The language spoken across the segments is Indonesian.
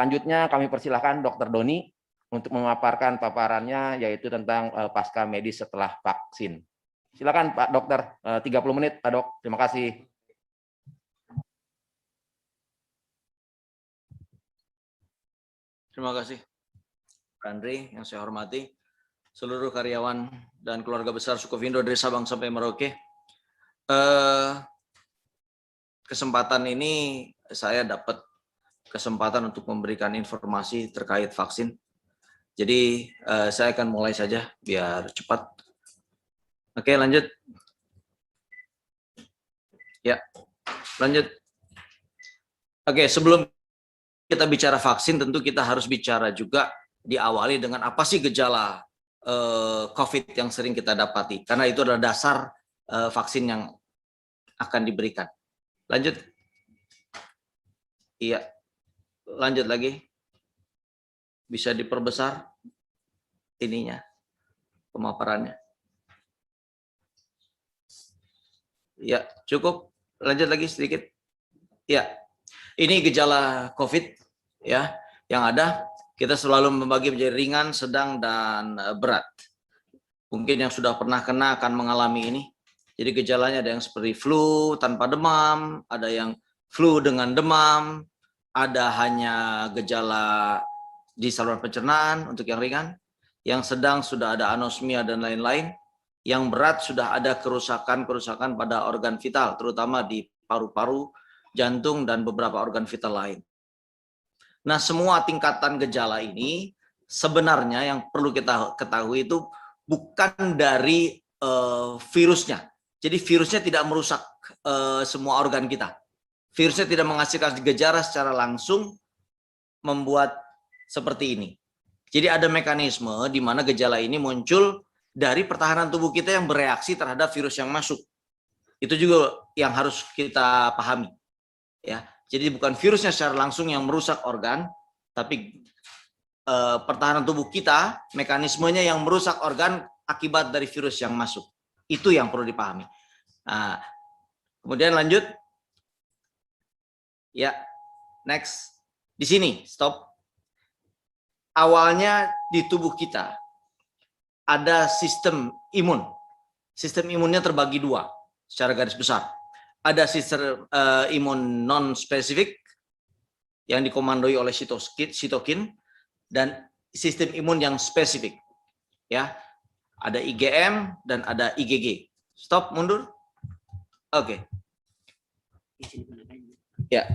Selanjutnya kami persilahkan Dr. Doni untuk memaparkan paparannya yaitu tentang pasca medis setelah vaksin. Silakan Pak Dokter, 30 menit Pak Dok. Terima kasih. Terima kasih, Pak Andri, yang saya hormati, seluruh karyawan dan keluarga besar Sukovindo dari Sabang sampai Merauke. Kesempatan ini saya dapat kesempatan untuk memberikan informasi terkait vaksin. Jadi saya akan mulai saja biar cepat. Oke, lanjut. Ya, lanjut. Oke, sebelum kita bicara vaksin, tentu kita harus bicara juga diawali dengan apa sih gejala COVID yang sering kita dapati. Karena itu adalah dasar vaksin yang akan diberikan. Lanjut. Iya, lanjut lagi. Bisa diperbesar ininya, pemaparannya. Ya, cukup. Lanjut lagi sedikit. Ya, ini gejala COVID ya yang ada. Kita selalu membagi menjadi ringan, sedang, dan berat. Mungkin yang sudah pernah kena akan mengalami ini. Jadi gejalanya ada yang seperti flu tanpa demam, ada yang flu dengan demam, ada hanya gejala di saluran pencernaan untuk yang ringan. Yang sedang sudah ada anosmia dan lain-lain. Yang berat sudah ada kerusakan-kerusakan pada organ vital, terutama di paru-paru, jantung, dan beberapa organ vital lain. Nah, semua tingkatan gejala ini sebenarnya yang perlu kita ketahui itu bukan dari virusnya. Jadi virusnya tidak merusak semua organ kita. Virusnya tidak menghasilkan gejala secara langsung membuat seperti ini. Jadi ada mekanisme di mana gejala ini muncul dari pertahanan tubuh kita yang bereaksi terhadap virus yang masuk. Itu juga yang harus kita pahami. Ya, jadi bukan virusnya secara langsung yang merusak organ, tapi pertahanan tubuh kita, mekanismenya yang merusak organ akibat dari virus yang masuk. Itu yang perlu dipahami. Nah, kemudian lanjut. Ya, next. Di sini, stop. Awalnya di tubuh kita ada sistem imun. Sistem imunnya terbagi dua secara garis besar. Ada sistem imun non-spesifik yang dikomandoi oleh sitokin dan sistem imun yang spesifik. Ya, ada IgM dan ada IgG. Stop, mundur. Oke. Ya.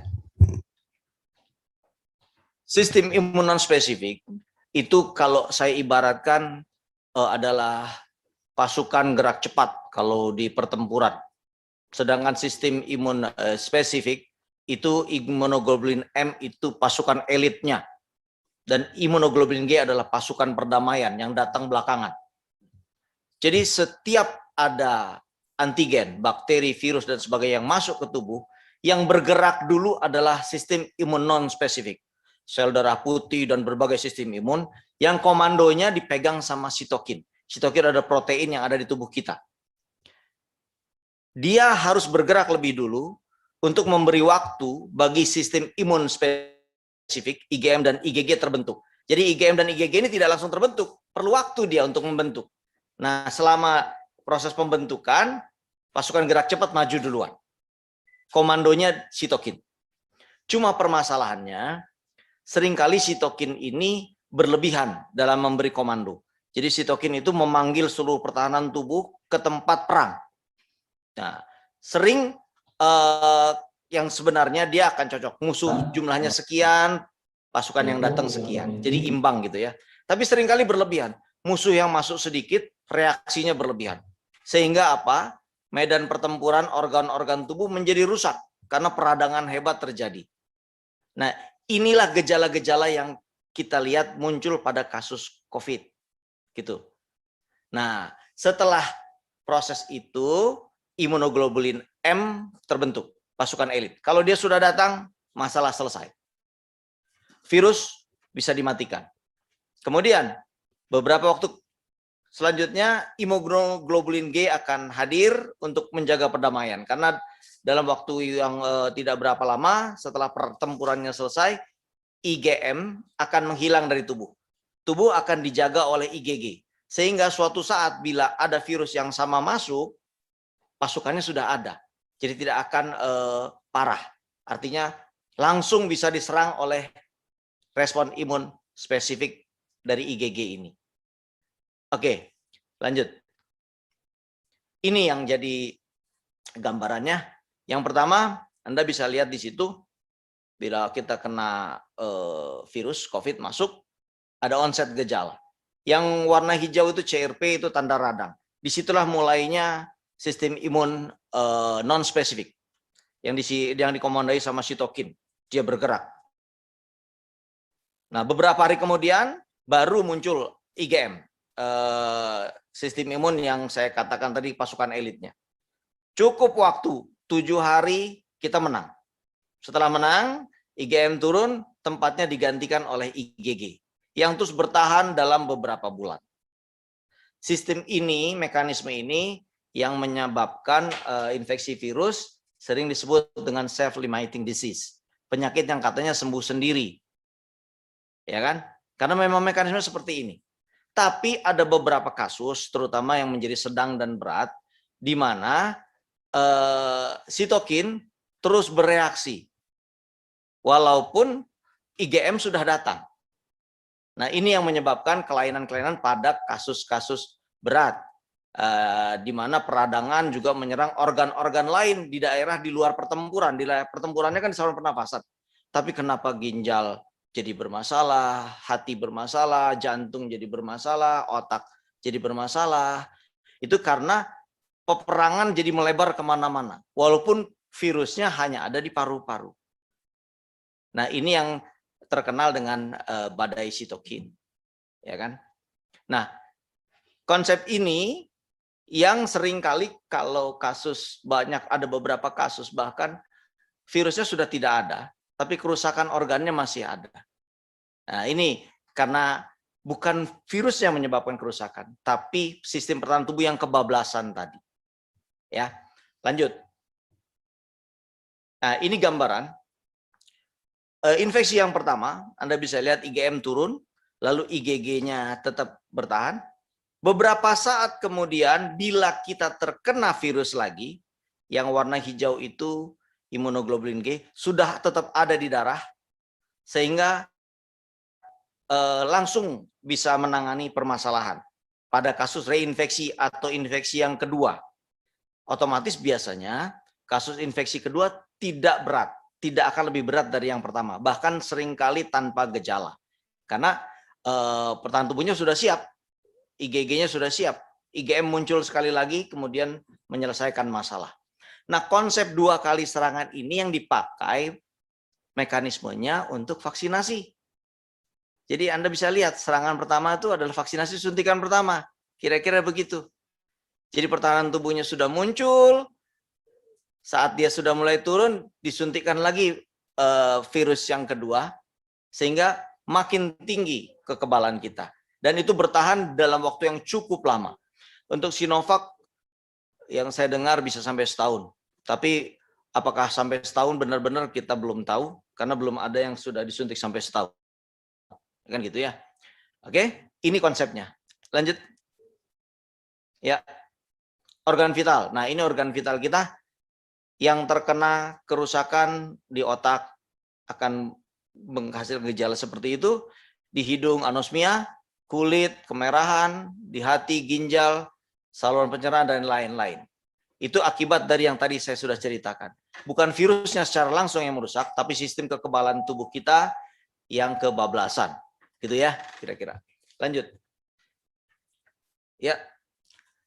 Sistem imun non-spesifik itu kalau saya ibaratkan adalah pasukan gerak cepat kalau di pertempuran. Sedangkan sistem imun spesifik itu imunoglobulin M itu pasukan elitnya. Dan imunoglobulin G adalah pasukan perdamaian yang datang belakangan. Jadi setiap ada antigen, bakteri, virus, dan sebagainya yang masuk ke tubuh, yang bergerak dulu adalah sistem imun non-spesifik. Sel darah putih dan berbagai sistem imun yang komandonya dipegang sama sitokin. Sitokin ada protein yang ada di tubuh kita. Dia harus bergerak lebih dulu untuk memberi waktu bagi sistem imun spesifik, IgM dan IgG terbentuk. Jadi IgM dan IgG ini tidak langsung terbentuk, perlu waktu dia untuk membentuk. Nah, selama proses pembentukan, pasukan gerak cepat maju duluan. Komandonya sitokin. Cuma permasalahannya, seringkali sitokin ini berlebihan dalam memberi komando. Jadi sitokin itu memanggil seluruh pertahanan tubuh ke tempat perang. Nah, sering yang sebenarnya dia akan cocok. Musuh jumlahnya sekian, pasukan yang datang sekian. Jadi imbang gitu ya. Tapi seringkali berlebihan. Musuh yang masuk sedikit, reaksinya berlebihan. Sehingga apa? Medan pertempuran, organ-organ tubuh menjadi rusak. Karena peradangan hebat terjadi. Nah, inilah gejala-gejala yang kita lihat muncul pada kasus COVID. Gitu. Nah, setelah proses itu, imunoglobulin M terbentuk, pasukan elit. Kalau dia sudah datang, masalah selesai. Virus bisa dimatikan. Kemudian, beberapa waktu selanjutnya, imunoglobulin G akan hadir untuk menjaga perdamaian. Karena dalam waktu yang tidak berapa lama, setelah pertempurannya selesai, IgM akan menghilang dari tubuh. Tubuh akan dijaga oleh IgG. Sehingga suatu saat bila ada virus yang sama masuk, pasukannya sudah ada. Jadi tidak akan parah. Artinya langsung bisa diserang oleh respon imun spesifik dari IgG ini. Oke, lanjut. Ini yang jadi gambarannya. Yang pertama, Anda bisa lihat di situ, bila kita kena virus COVID masuk, ada onset gejala. Yang warna hijau itu CRP, itu tanda radang. Disitulah mulainya sistem imun non-spesifik yang dikomandai sama sitokin. Dia bergerak. Nah, beberapa hari kemudian baru muncul IgM. Sistem imun yang saya katakan tadi pasukan elitnya. Cukup waktu 7 hari kita menang. Setelah menang, IgM turun, tempatnya digantikan oleh IgG yang terus bertahan dalam beberapa bulan. Sistem ini, mekanisme ini yang menyebabkan infeksi virus sering disebut dengan self-limiting disease. Penyakit yang katanya sembuh sendiri. Ya kan? Karena memang mekanisme seperti ini. Tapi ada beberapa kasus, terutama yang menjadi sedang dan berat, di mana sitokin terus bereaksi. Walaupun IgM sudah datang. Nah, ini yang menyebabkan kelainan-kelainan pada kasus-kasus berat. Di mana peradangan juga menyerang organ-organ lain di daerah di luar pertempuran. Di daerah pertempurannya kan di saluran pernafasan. Tapi kenapa ginjal jadi bermasalah, hati bermasalah, jantung jadi bermasalah, otak jadi bermasalah. Itu karena peperangan jadi melebar kemana-mana. Walaupun virusnya hanya ada di paru-paru. Nah, ini yang terkenal dengan badai sitokin. Ya kan? Nah, konsep ini yang seringkali kalau kasus banyak, ada beberapa kasus bahkan virusnya sudah tidak ada, tapi kerusakan organnya masih ada. Nah, ini karena bukan virus yang menyebabkan kerusakan, tapi sistem pertahanan tubuh yang kebablasan tadi. Ya, lanjut. Nah, ini gambaran. Infeksi yang pertama, Anda bisa lihat IgM turun, lalu IgG-nya tetap bertahan. Beberapa saat kemudian, bila kita terkena virus lagi, yang warna hijau itu imunoglobulin G, sudah tetap ada di darah, sehingga langsung bisa menangani permasalahan. Pada kasus reinfeksi atau infeksi yang kedua, otomatis biasanya kasus infeksi kedua tidak berat, tidak akan lebih berat dari yang pertama, bahkan seringkali tanpa gejala. Karena pertahanan tubuhnya sudah siap, IgG-nya sudah siap, IgM muncul sekali lagi, kemudian menyelesaikan masalah. Nah, konsep 2 kali serangan ini yang dipakai mekanismenya untuk vaksinasi. Jadi Anda bisa lihat serangan pertama itu adalah vaksinasi suntikan pertama. Kira-kira begitu. Jadi pertahanan tubuhnya sudah muncul, saat dia sudah mulai turun, disuntikkan lagi virus yang kedua, sehingga makin tinggi kekebalan kita. Dan itu bertahan dalam waktu yang cukup lama. Untuk Sinovac, yang saya dengar bisa sampai setahun. Tapi apakah sampai setahun benar-benar kita belum tahu, karena belum ada yang sudah disuntik sampai setahun. Kan gitu ya. Oke, ini konsepnya. Lanjut. Ya. Organ vital. Nah, ini organ vital kita yang terkena kerusakan di otak akan menghasilkan gejala seperti itu, di hidung anosmia, kulit kemerahan, di hati ginjal, saluran pencernaan dan lain-lain. Itu akibat dari yang tadi saya sudah ceritakan. Bukan virusnya secara langsung yang merusak, tapi sistem kekebalan tubuh kita yang kebablasan. Gitu ya, kira-kira. Lanjut. Ya.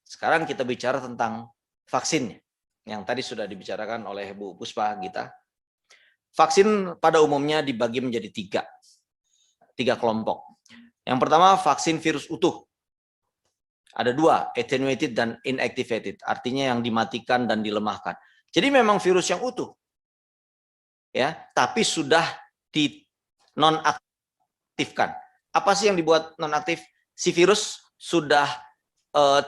Sekarang kita bicara tentang vaksinnya. Yang tadi sudah dibicarakan oleh Bu Puspa Gita. Vaksin pada umumnya dibagi menjadi 3 kelompok. Yang pertama, vaksin virus utuh. Ada 2, attenuated dan inactivated. Artinya yang dimatikan dan dilemahkan. Jadi memang virus yang utuh. Ya, tapi sudah di nonaktifkan. Apa sih yang dibuat nonaktif? Si virus sudah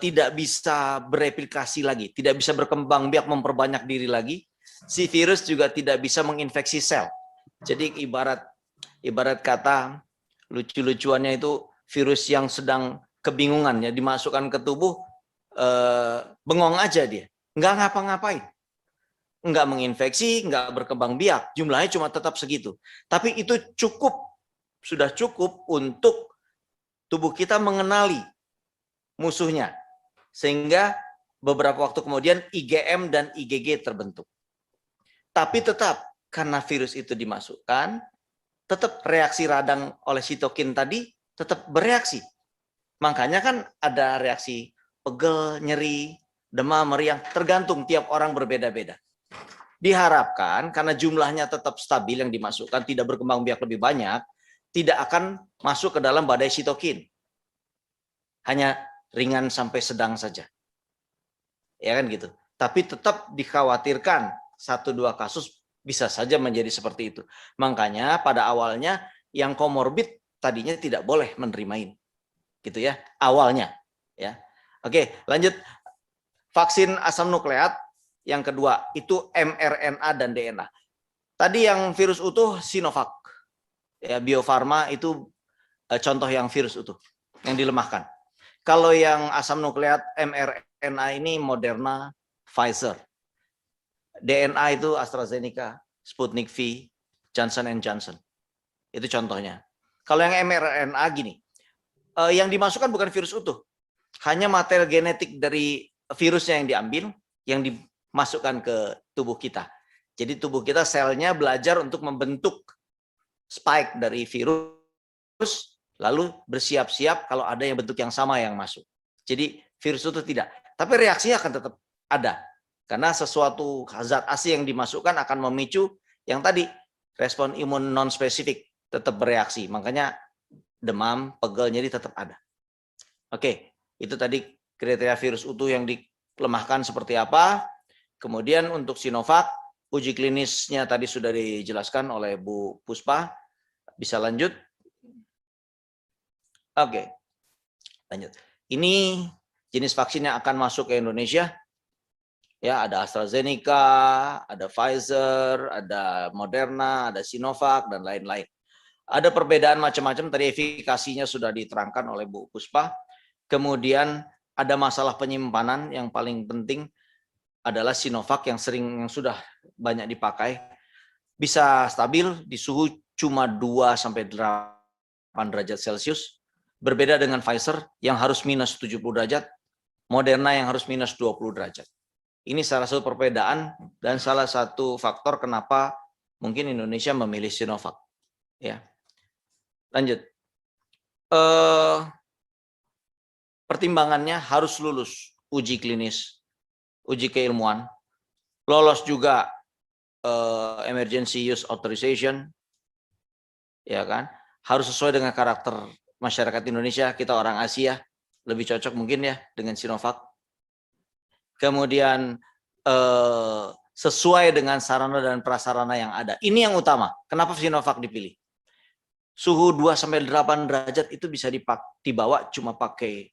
tidak bisa bereplikasi lagi, tidak bisa berkembang biak memperbanyak diri lagi. Si virus juga tidak bisa menginfeksi sel. Jadi ibarat ibarat kata lucu-lucuannya itu virus yang sedang kebingungan ya, dimasukkan ke tubuh, bengong aja dia, nggak ngapa-ngapain, nggak menginfeksi, nggak berkembang biak, jumlahnya cuma tetap segitu. Tapi itu sudah cukup untuk tubuh kita mengenali musuhnya, sehingga beberapa waktu kemudian IgM dan IgG terbentuk. Tapi tetap karena virus itu dimasukkan, tetap reaksi radang oleh sitokin tadi tetap bereaksi. Makanya kan ada reaksi pegel, nyeri, demam, meriang, tergantung tiap orang berbeda-beda. Diharapkan karena jumlahnya tetap stabil yang dimasukkan, tidak berkembang biak lebih banyak, tidak akan masuk ke dalam badai sitokin. Hanya ringan sampai sedang saja. Ya kan gitu. Tapi tetap dikhawatirkan 1-2 kasus bisa saja menjadi seperti itu. Makanya pada awalnya yang komorbid tadinya tidak boleh menerima ini. Gitu ya, awalnya ya. Oke, lanjut. Vaksin asam nukleat yang kedua itu mRNA dan DNA. Tadi yang virus utuh Sinovac. Ya, Bio Farma itu contoh yang virus utuh yang dilemahkan. Kalau yang asam nukleat mRNA ini Moderna, Pfizer. DNA itu AstraZeneca, Sputnik V, Johnson & Johnson. Itu contohnya. Kalau yang mRNA gini, yang dimasukkan bukan virus utuh, hanya material genetik dari virusnya yang diambil, yang dimasukkan ke tubuh kita. Jadi tubuh kita selnya belajar untuk membentuk spike dari virus, lalu bersiap-siap kalau ada yang bentuk yang sama yang masuk. Jadi virus itu tidak. Tapi reaksinya akan tetap ada. Karena sesuatu zat asing yang dimasukkan akan memicu yang tadi, respon imun non-spesifik tetap bereaksi. Makanya demam, pegel, nyeri tetap ada. Oke, itu tadi kriteria virus utuh yang dilemahkan seperti apa. Kemudian untuk Sinovac, uji klinisnya tadi sudah dijelaskan oleh Bu Puspa. Bisa lanjut. Oke, lanjut. Ini jenis vaksin yang akan masuk ke Indonesia. Ya, ada AstraZeneca, ada Pfizer, ada Moderna, ada Sinovac, dan lain-lain. Ada perbedaan macam-macam, tadi efikasinya sudah diterangkan oleh Bu Puspa. Kemudian ada masalah penyimpanan yang paling penting adalah Sinovac yang sudah banyak dipakai. Bisa stabil di suhu cuma 2-8 derajat Celcius. Berbeda dengan Pfizer yang harus minus 70 derajat, Moderna yang harus minus 20 derajat. Ini salah satu perbedaan dan salah satu faktor kenapa mungkin Indonesia memilih Sinovac. Ya, lanjut. Pertimbangannya harus lulus uji klinis, uji keilmuan, lolos juga emergency use authorization, ya kan? Harus sesuai dengan karakter masyarakat Indonesia. Kita orang Asia, lebih cocok mungkin ya dengan Sinovac. Kemudian sesuai dengan sarana dan prasarana yang ada. Ini yang utama. Kenapa Sinovac dipilih? Suhu 2-8 derajat itu bisa dibawa cuma pakai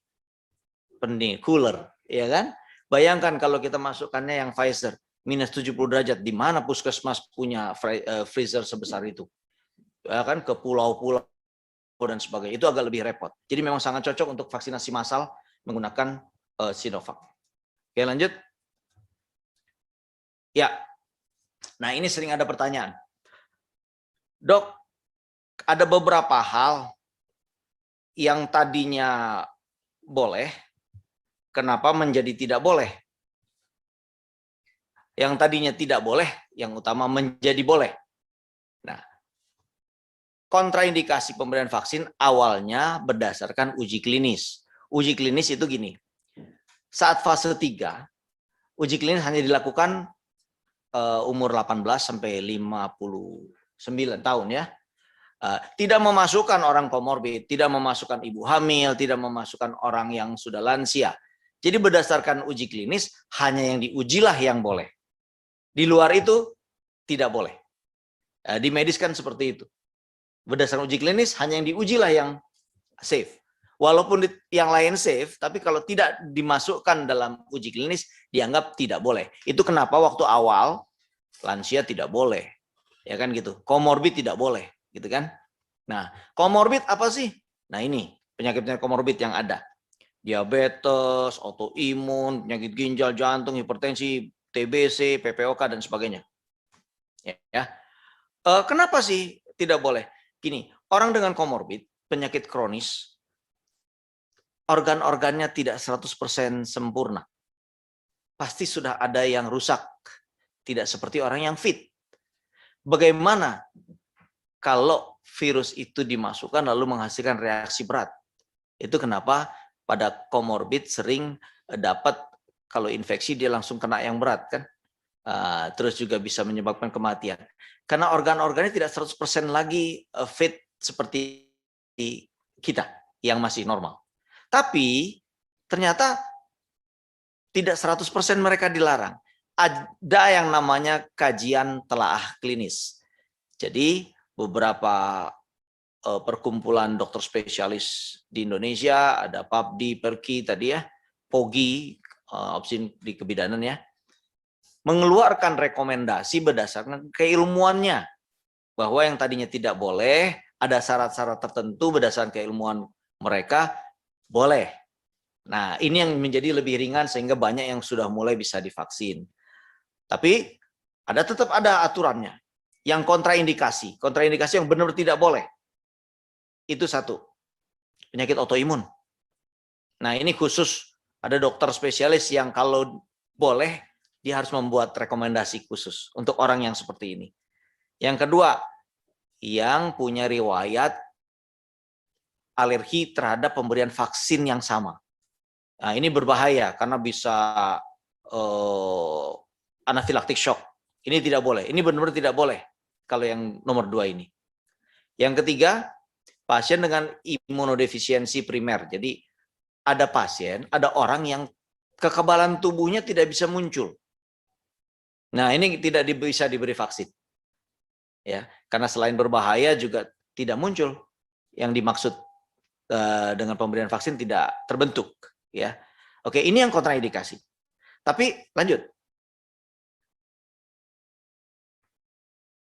cooler, ya kan? Bayangkan kalau kita masukkannya yang Pfizer minus 70 derajat, di mana puskesmas punya freezer sebesar itu? Ya kan, ke pulau-pulau dan sebagainya. Itu agak lebih repot. Jadi memang sangat cocok untuk vaksinasi massal menggunakan Sinovac. Oke, lanjut. Ya. Nah, ini sering ada pertanyaan. Dok, ada beberapa hal yang tadinya boleh, kenapa menjadi tidak boleh? Yang tadinya tidak boleh, yang utama menjadi boleh. Nah, kontraindikasi pemberian vaksin awalnya berdasarkan uji klinis. Uji klinis itu gini, saat fase 3, uji klinis hanya dilakukan umur 18 sampai 59 tahun ya. Tidak memasukkan orang komorbid, tidak memasukkan ibu hamil, tidak memasukkan orang yang sudah lansia. Jadi berdasarkan uji klinis, hanya yang diujilah yang boleh. Di luar itu tidak boleh. Di medis kan seperti itu. Berdasarkan uji klinis, hanya yang diujilah yang safe. Walaupun yang lain safe, tapi kalau tidak dimasukkan dalam uji klinis, dianggap tidak boleh. Itu kenapa waktu awal lansia tidak boleh, ya kan gitu. Komorbid tidak boleh, gitu kan? Nah, komorbid apa sih? Nah, ini penyakit-penyakit komorbid yang ada. Diabetes, autoimun, penyakit ginjal, jantung, hipertensi, TBC, PPOK, dan sebagainya. Ya. Kenapa sih tidak boleh? Gini, orang dengan komorbid, penyakit kronis, organ-organnya tidak 100% sempurna. Pasti sudah ada yang rusak. Tidak seperti orang yang fit. Bagaimana kalau virus itu dimasukkan lalu menghasilkan reaksi berat? Itu kenapa pada komorbid sering dapat kalau infeksi dia langsung kena yang berat kan. Terus juga bisa menyebabkan kematian. Karena organ-organnya tidak 100% lagi fit seperti kita yang masih normal. Tapi ternyata tidak 100% mereka dilarang. Ada yang namanya kajian telaah klinis. Jadi beberapa perkumpulan dokter spesialis di Indonesia, ada PAPDI, PERKI tadi ya, POGI, opsi di kebidanan ya, mengeluarkan rekomendasi berdasarkan keilmuannya, bahwa yang tadinya tidak boleh, ada syarat-syarat tertentu berdasarkan keilmuan mereka, boleh. Nah, ini yang menjadi lebih ringan sehingga banyak yang sudah mulai bisa divaksin. Tapi tetap ada aturannya. Yang kontraindikasi yang benar-benar tidak boleh. Itu satu, penyakit autoimun. Nah, ini khusus ada dokter spesialis yang kalau boleh dia harus membuat rekomendasi khusus untuk orang yang seperti ini. Yang kedua, yang punya riwayat alergi terhadap pemberian vaksin yang sama. Nah, ini berbahaya karena bisa anafilaktik shock. Ini tidak boleh. Ini benar-benar tidak boleh kalau yang nomor 2 ini. Yang ketiga, pasien dengan imunodefisiensi primer. Jadi ada pasien, ada orang yang kekebalan tubuhnya tidak bisa muncul. Nah, ini tidak bisa diberi vaksin. Ya, karena selain berbahaya juga tidak muncul yang dimaksud dengan pemberian vaksin tidak terbentuk, ya. Oke, ini yang kontraindikasi. Tapi lanjut.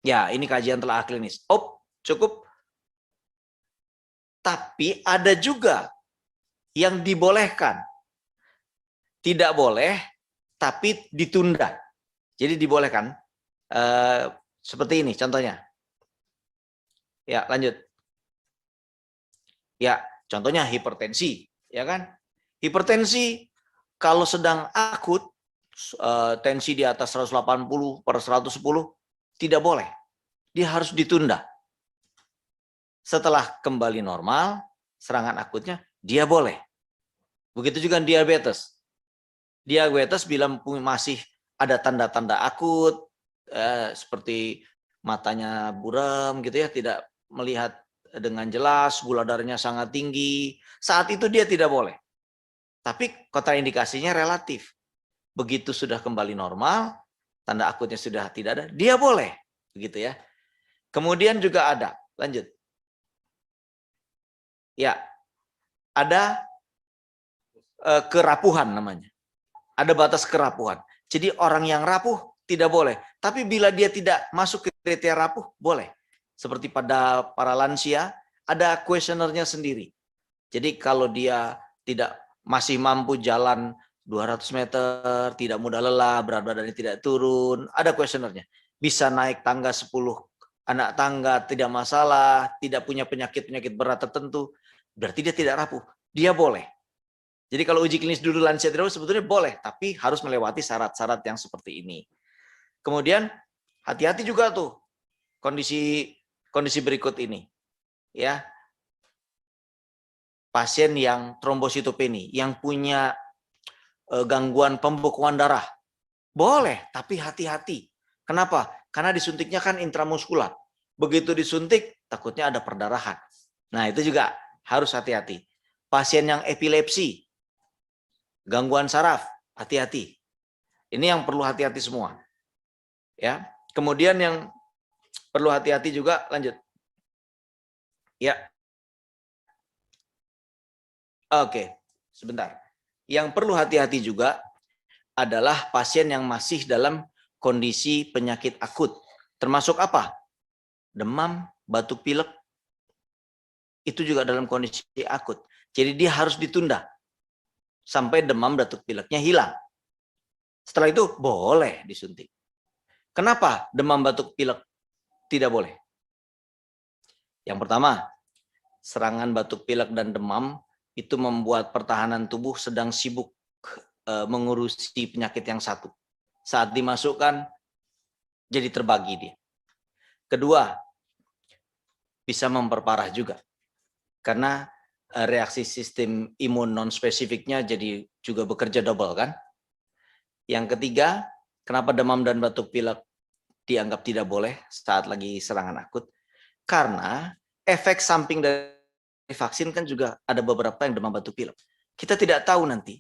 Ya, ini kajian telaah klinis. Cukup. Tapi ada juga yang dibolehkan. Tidak boleh, tapi ditunda. Jadi dibolehkan. Seperti ini contohnya. Ya, lanjut. Ya, contohnya hipertensi, ya kan? Hipertensi kalau sedang akut, tensi di atas 180/110, tidak boleh. Dia harus ditunda. Setelah kembali normal, serangan akutnya, dia boleh. Begitu juga diabetes. Diabetes bila masih ada tanda-tanda akut, seperti matanya buram gitu ya, tidak melihat dengan jelas, gula darahnya sangat tinggi, saat itu dia tidak boleh. Tapi kontraindikasinya relatif. Begitu sudah kembali normal, tanda akutnya sudah tidak ada, dia boleh. Begitu ya. Kemudian juga ada, lanjut. Ya, ada kerapuhan namanya. Ada batas kerapuhan. Jadi orang yang rapuh tidak boleh. Tapi bila dia tidak masuk ke kriteria rapuh, boleh. Seperti pada para lansia, ada kuesionernya sendiri. Jadi kalau dia tidak masih mampu jalan 200 meter, tidak mudah lelah, berat badannya tidak turun, ada kuesionernya. Bisa naik tangga 10 anak tangga, tidak masalah, tidak punya penyakit-penyakit berat tertentu, berarti dia tidak rapuh. Dia boleh. Jadi kalau uji klinis dulu lansia tidak sebetulnya boleh, tapi harus melewati syarat-syarat yang seperti ini. Kemudian hati-hati juga tuh kondisi berikut ini. Ya. Pasien yang trombositopeni, yang punya gangguan pembekuan darah. Boleh, tapi hati-hati. Kenapa? Karena disuntiknya kan intramuskular. Begitu disuntik, takutnya ada perdarahan. Nah, itu juga harus hati-hati. Pasien yang epilepsi, gangguan saraf, hati-hati. Ini yang perlu hati-hati semua. Ya. Kemudian yang perlu hati-hati juga, lanjut. Ya. Oke, sebentar. Yang perlu hati-hati juga adalah pasien yang masih dalam kondisi penyakit akut. Termasuk apa? Demam, batuk pilek, itu juga dalam kondisi akut. Jadi dia harus ditunda sampai demam batuk pileknya hilang. Setelah itu boleh disuntik. Kenapa demam batuk pilek tidak boleh? Yang pertama, serangan batuk pilek dan demam itu membuat pertahanan tubuh sedang sibuk mengurusi penyakit yang satu. Saat dimasukkan, jadi terbagi dia. Kedua, bisa memperparah juga. Karena reaksi sistem imun non-spesifiknya jadi juga bekerja double kan. Yang ketiga, kenapa demam dan batuk pilek dianggap tidak boleh saat lagi serangan akut? Karena efek samping dari vaksin kan juga ada beberapa yang demam batuk pilek. Kita tidak tahu nanti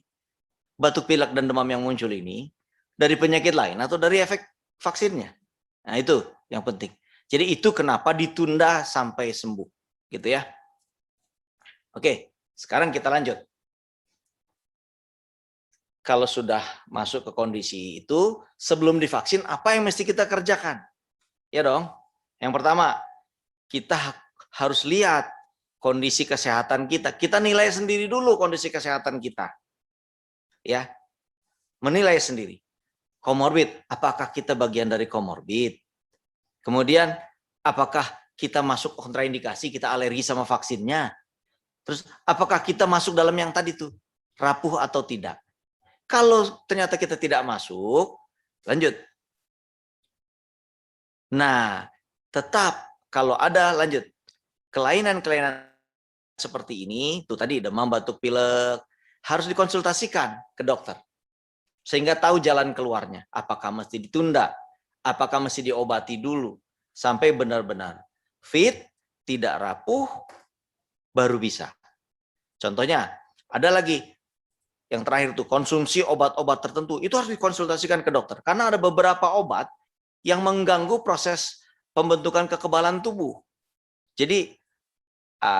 batuk pilek dan demam yang muncul ini dari penyakit lain atau dari efek vaksinnya. Nah, itu yang penting. Jadi itu kenapa ditunda sampai sembuh, gitu ya. Oke, sekarang kita lanjut. Kalau sudah masuk ke kondisi itu, sebelum divaksin, apa yang mesti kita kerjakan? Ya dong. Yang pertama, kita harus lihat kondisi kesehatan kita. Kita nilai sendiri dulu kondisi kesehatan kita. Ya, menilai sendiri. Komorbid, apakah kita bagian dari komorbid? Kemudian, apakah kita masuk kontraindikasi, kita alergi sama vaksinnya? Terus, apakah kita masuk dalam yang tadi tuh, rapuh atau tidak? Kalau ternyata kita tidak masuk, lanjut. Nah, tetap kalau ada lanjut kelainan-kelainan seperti ini, tuh tadi demam batuk pilek, harus dikonsultasikan ke dokter. Sehingga tahu jalan keluarnya. Apakah mesti ditunda? Apakah mesti diobati dulu? Sampai benar-benar fit, tidak rapuh, baru bisa. Contohnya, ada lagi yang terakhir tuh, konsumsi obat-obat tertentu. Itu harus dikonsultasikan ke dokter. Karena ada beberapa obat yang mengganggu proses pembentukan kekebalan tubuh. Jadi,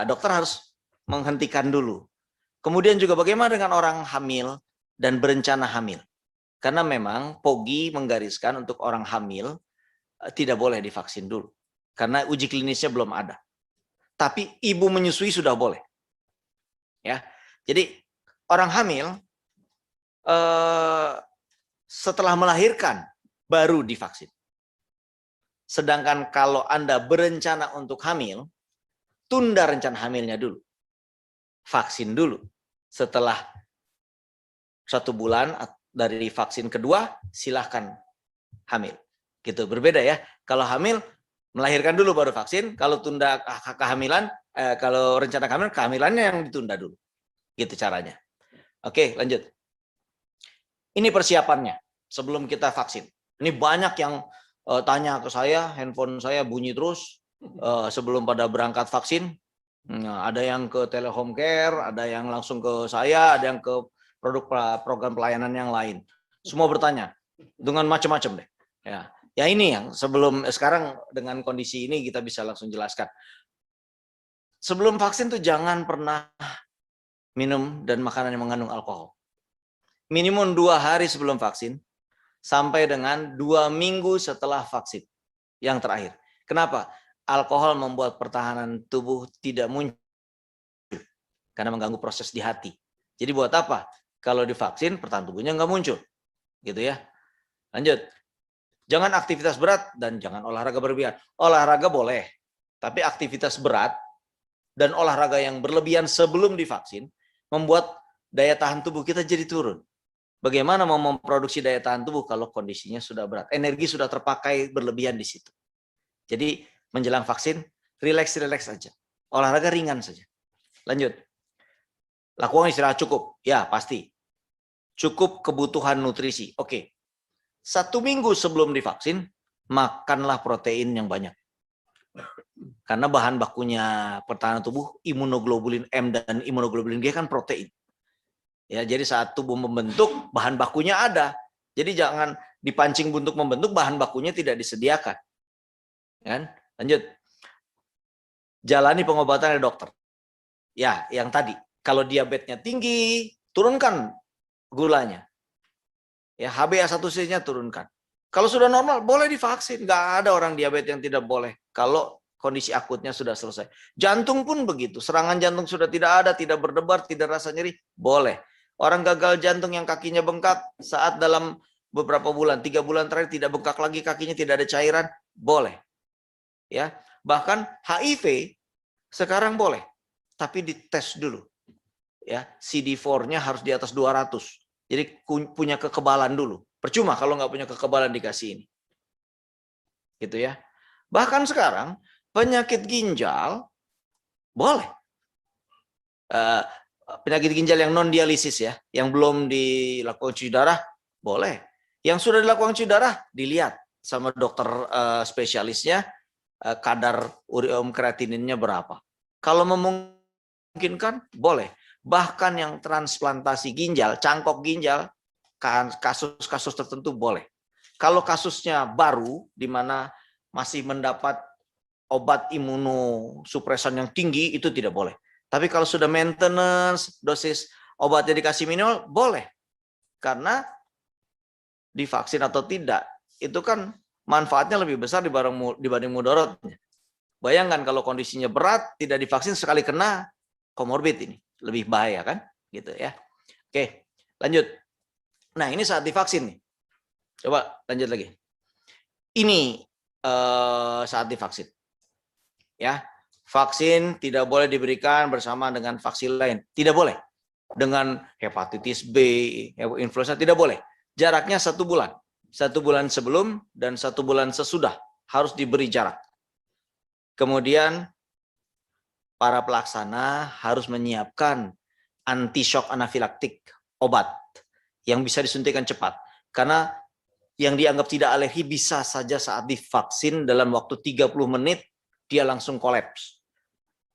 dokter harus menghentikan dulu. Kemudian juga bagaimana dengan orang hamil dan berencana hamil? Karena memang POGI menggariskan untuk orang hamil tidak boleh divaksin dulu. Karena uji klinisnya belum ada. Tapi ibu menyusui sudah boleh. Ya, jadi orang hamil setelah melahirkan baru divaksin. Sedangkan kalau Anda berencana untuk hamil, tunda rencana hamilnya dulu. Vaksin dulu. Setelah 1 bulan dari vaksin kedua, silahkan hamil. Gitu, berbeda ya. Kalau hamil, melahirkan dulu baru vaksin. Kalau tunda kehamilan, kalau rencana hamil, kehamilannya yang ditunda dulu. Gitu caranya. Oke, lanjut. Ini persiapannya sebelum kita vaksin. Ini banyak yang tanya ke saya, handphone saya bunyi terus sebelum pada berangkat vaksin. Nah, ada yang ke Telehome Care, ada yang langsung ke saya, ada yang ke program pelayanan yang lain. Semua bertanya dengan macam-macam deh. Ya ini yang sebelum sekarang dengan kondisi ini kita bisa langsung jelaskan. Sebelum vaksin tuh jangan pernah minum dan makanan yang mengandung alkohol. Minimum 2 hari sebelum vaksin sampai dengan 2 minggu setelah vaksin yang terakhir. Kenapa? Alkohol membuat pertahanan tubuh tidak muncul karena mengganggu proses di hati. Jadi buat apa? Kalau divaksin pertahanan tubuhnya nggak muncul, gitu ya. Lanjut. Jangan aktivitas berat dan jangan olahraga berlebihan. Olahraga boleh, tapi aktivitas berat dan olahraga yang berlebihan sebelum divaksin membuat daya tahan tubuh kita jadi turun. Bagaimana mau memproduksi daya tahan tubuh kalau kondisinya sudah berat? Energi sudah terpakai berlebihan di situ. Jadi menjelang vaksin, rileks saja. Olahraga ringan saja. Lanjut. Lakukan istirahat cukup. Ya, pasti. Cukup kebutuhan nutrisi. Oke. 1 minggu sebelum divaksin, makanlah protein yang banyak. Karena bahan bakunya pertahanan tubuh, imunoglobulin M dan imunoglobulin G kan protein. Ya, jadi saat tubuh membentuk, bahan bakunya ada. Jadi jangan dipancing untuk membentuk, bahan bakunya tidak disediakan. Kan? Lanjut. Jalani pengobatan dari dokter. Ya, yang tadi. Kalau diabetesnya tinggi, turunkan gulanya. Ya, HbA1c-nya turunkan. Kalau sudah normal, boleh divaksin. Nggak ada orang diabetes yang tidak boleh. Kalau kondisi akutnya sudah selesai. Jantung pun begitu. Serangan jantung sudah tidak ada, tidak berdebar, tidak rasa nyeri, boleh. Orang gagal jantung yang kakinya bengkak saat dalam beberapa bulan, 3 bulan terakhir tidak bengkak lagi, kakinya tidak ada cairan, boleh. Ya, bahkan HIV sekarang boleh, tapi dites dulu. Ya, CD4-nya harus di atas 200. Jadi punya kekebalan dulu. Percuma kalau nggak punya kekebalan dikasih ini. Gitu ya. Bahkan sekarang penyakit ginjal boleh. Penyakit ginjal yang non dialisis ya, yang belum dilakukan cuci darah boleh. Yang sudah dilakukan cuci darah dilihat sama dokter spesialisnya kadar ureum kreatininnya berapa. Kalau memungkinkan boleh. Bahkan yang transplantasi ginjal, cangkok ginjal, kasus-kasus tertentu boleh. Kalau kasusnya baru di mana masih mendapat obat imunosupresan yang tinggi itu tidak boleh. Tapi kalau sudah maintenance, dosis obatnya dikasih minimal, boleh. Karena divaksin atau tidak, itu kan manfaatnya lebih besar dibanding mudaratnya. Bayangkan kalau kondisinya berat, tidak divaksin, sekali kena, komorbid ini. Lebih bahaya kan? Gitu ya. Oke, lanjut. Nah, ini saat divaksin nih. Coba lanjut lagi. Ini saat divaksin. Ya. Vaksin tidak boleh diberikan bersama dengan vaksin lain. Tidak boleh. Dengan hepatitis B, influenza, tidak boleh. Jaraknya 1 bulan. 1 bulan sebelum dan 1 bulan sesudah. Harus diberi jarak. Kemudian, para pelaksana harus menyiapkan anti-shock anafilaktik, obat yang bisa disuntikan cepat. Karena yang dianggap tidak alergi bisa saja saat divaksin dalam waktu 30 menit, dia langsung kolaps.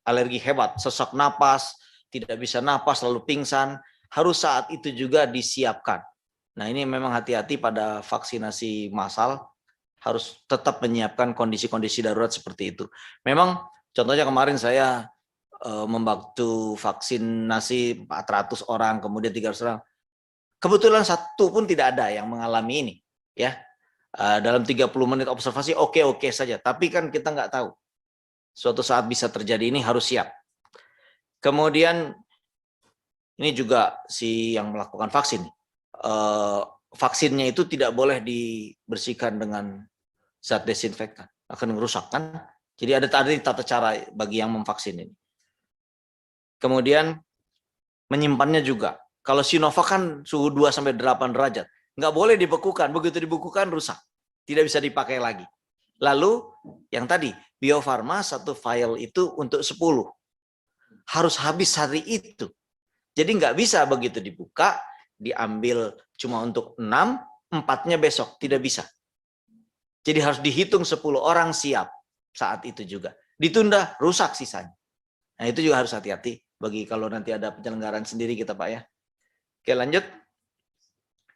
Alergi hebat, sesak napas, tidak bisa napas, lalu pingsan, harus saat itu juga disiapkan. Nah, ini memang hati-hati pada vaksinasi massal, harus tetap menyiapkan kondisi-kondisi darurat seperti itu. Memang contohnya kemarin saya membantu vaksinasi 400 orang, kemudian 300 orang. Kebetulan 1 pun tidak ada yang mengalami ini. Ya, dalam 30 menit observasi oke saja. Tapi kan kita nggak tahu. Suatu saat bisa terjadi, ini harus siap. Kemudian ini juga si yang melakukan vaksin. Vaksinnya itu tidak boleh dibersihkan dengan zat desinfektan. Akan merusak kan. Jadi ada tata cara bagi yang memvaksin ini. Kemudian menyimpannya juga. Kalau Sinovac kan suhu 2-8 derajat. Nggak boleh dibekukan. Begitu dibekukan rusak. Tidak bisa dipakai lagi. Lalu yang tadi, Bio Farma 1 vial itu untuk 10. Harus habis hari itu. Jadi nggak bisa begitu dibuka, diambil cuma untuk 6, 4-nya besok. Tidak bisa. Jadi harus dihitung 10 orang siap saat itu juga. Ditunda, rusak sisanya. Nah, itu juga harus hati-hati bagi kalau nanti ada penyelenggaraan sendiri kita Pak ya. Oke, lanjut.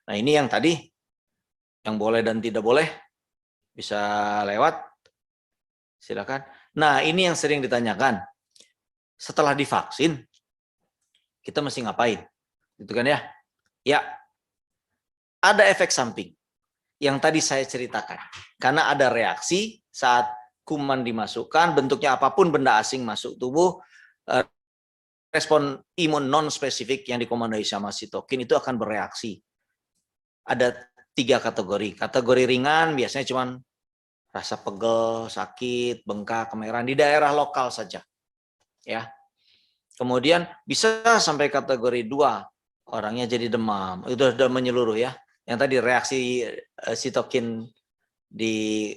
Nah, ini yang tadi, yang boleh dan tidak boleh, bisa lewat. Silakan. Nah, ini yang sering ditanyakan. Setelah divaksin, kita mesti ngapain? Gitu kan ya? Ya, ada efek samping yang tadi saya ceritakan. Karena ada reaksi saat kuman dimasukkan, bentuknya apapun benda asing masuk tubuh, respon imun non-spesifik yang dikomandoi sama sitokin itu akan bereaksi. Ada 3 kategori. Kategori ringan biasanya cuma rasa pegel, sakit, bengkak, kemerahan di daerah lokal saja. Ya. Kemudian bisa sampai kategori 2, orangnya jadi demam. Itu sudah menyeluruh ya. Yang tadi reaksi sitokin di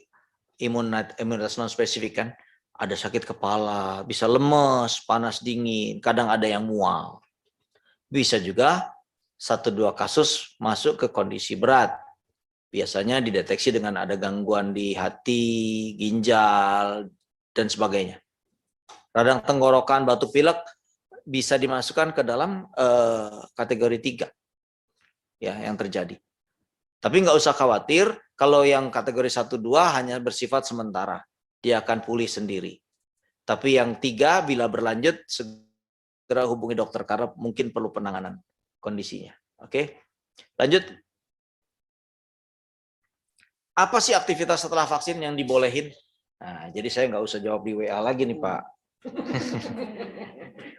imunitas non-spesifik kan. Ada sakit kepala, bisa lemes, panas dingin, kadang ada yang mual. Bisa juga 1-2 kasus masuk ke kondisi berat. Biasanya dideteksi dengan ada gangguan di hati, ginjal, dan sebagainya. Radang tenggorokan, batuk pilek bisa dimasukkan ke dalam kategori 3 ya yang terjadi. Tapi nggak usah khawatir kalau yang kategori 1-2 hanya bersifat sementara. Dia akan pulih sendiri. Tapi yang 3 bila berlanjut segera hubungi dokter karena mungkin perlu penanganan kondisinya. Oke, lanjut. Apa sih aktivitas setelah vaksin yang dibolehin? Nah, jadi saya nggak usah jawab di WA lagi nih Pak.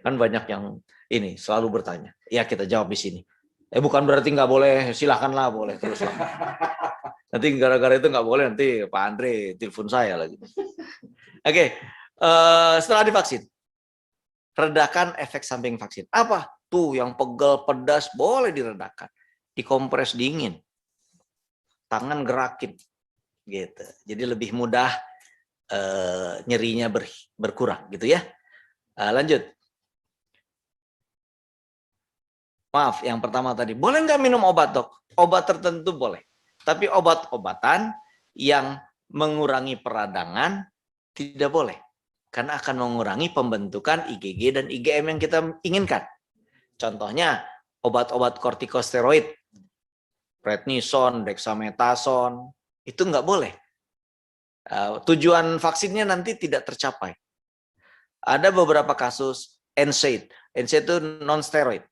Kan banyak yang ini selalu bertanya. Ya kita jawab di sini. Bukan berarti nggak boleh, silahkanlah boleh terus lah. Nanti gara-gara itu nggak boleh, nanti Pak Andre telepon saya lagi. Oke, setelah divaksin, redakan efek samping vaksin. Apa? Tuh yang pegal, pedas, boleh diredakan. Dikompres dingin. Tangan gerakin. Gitu. Jadi lebih mudah nyerinya berkurang gitu ya. Lanjut. Maaf, yang pertama tadi. Boleh nggak minum obat, dok? Obat tertentu boleh. Tapi obat-obatan yang mengurangi peradangan tidak boleh. Karena akan mengurangi pembentukan IgG dan IgM yang kita inginkan. Contohnya, obat-obat kortikosteroid, prednison, dexamethasone, itu nggak boleh. Tujuan vaksinnya nanti tidak tercapai. Ada beberapa kasus NSAID. NSAID itu non-steroid.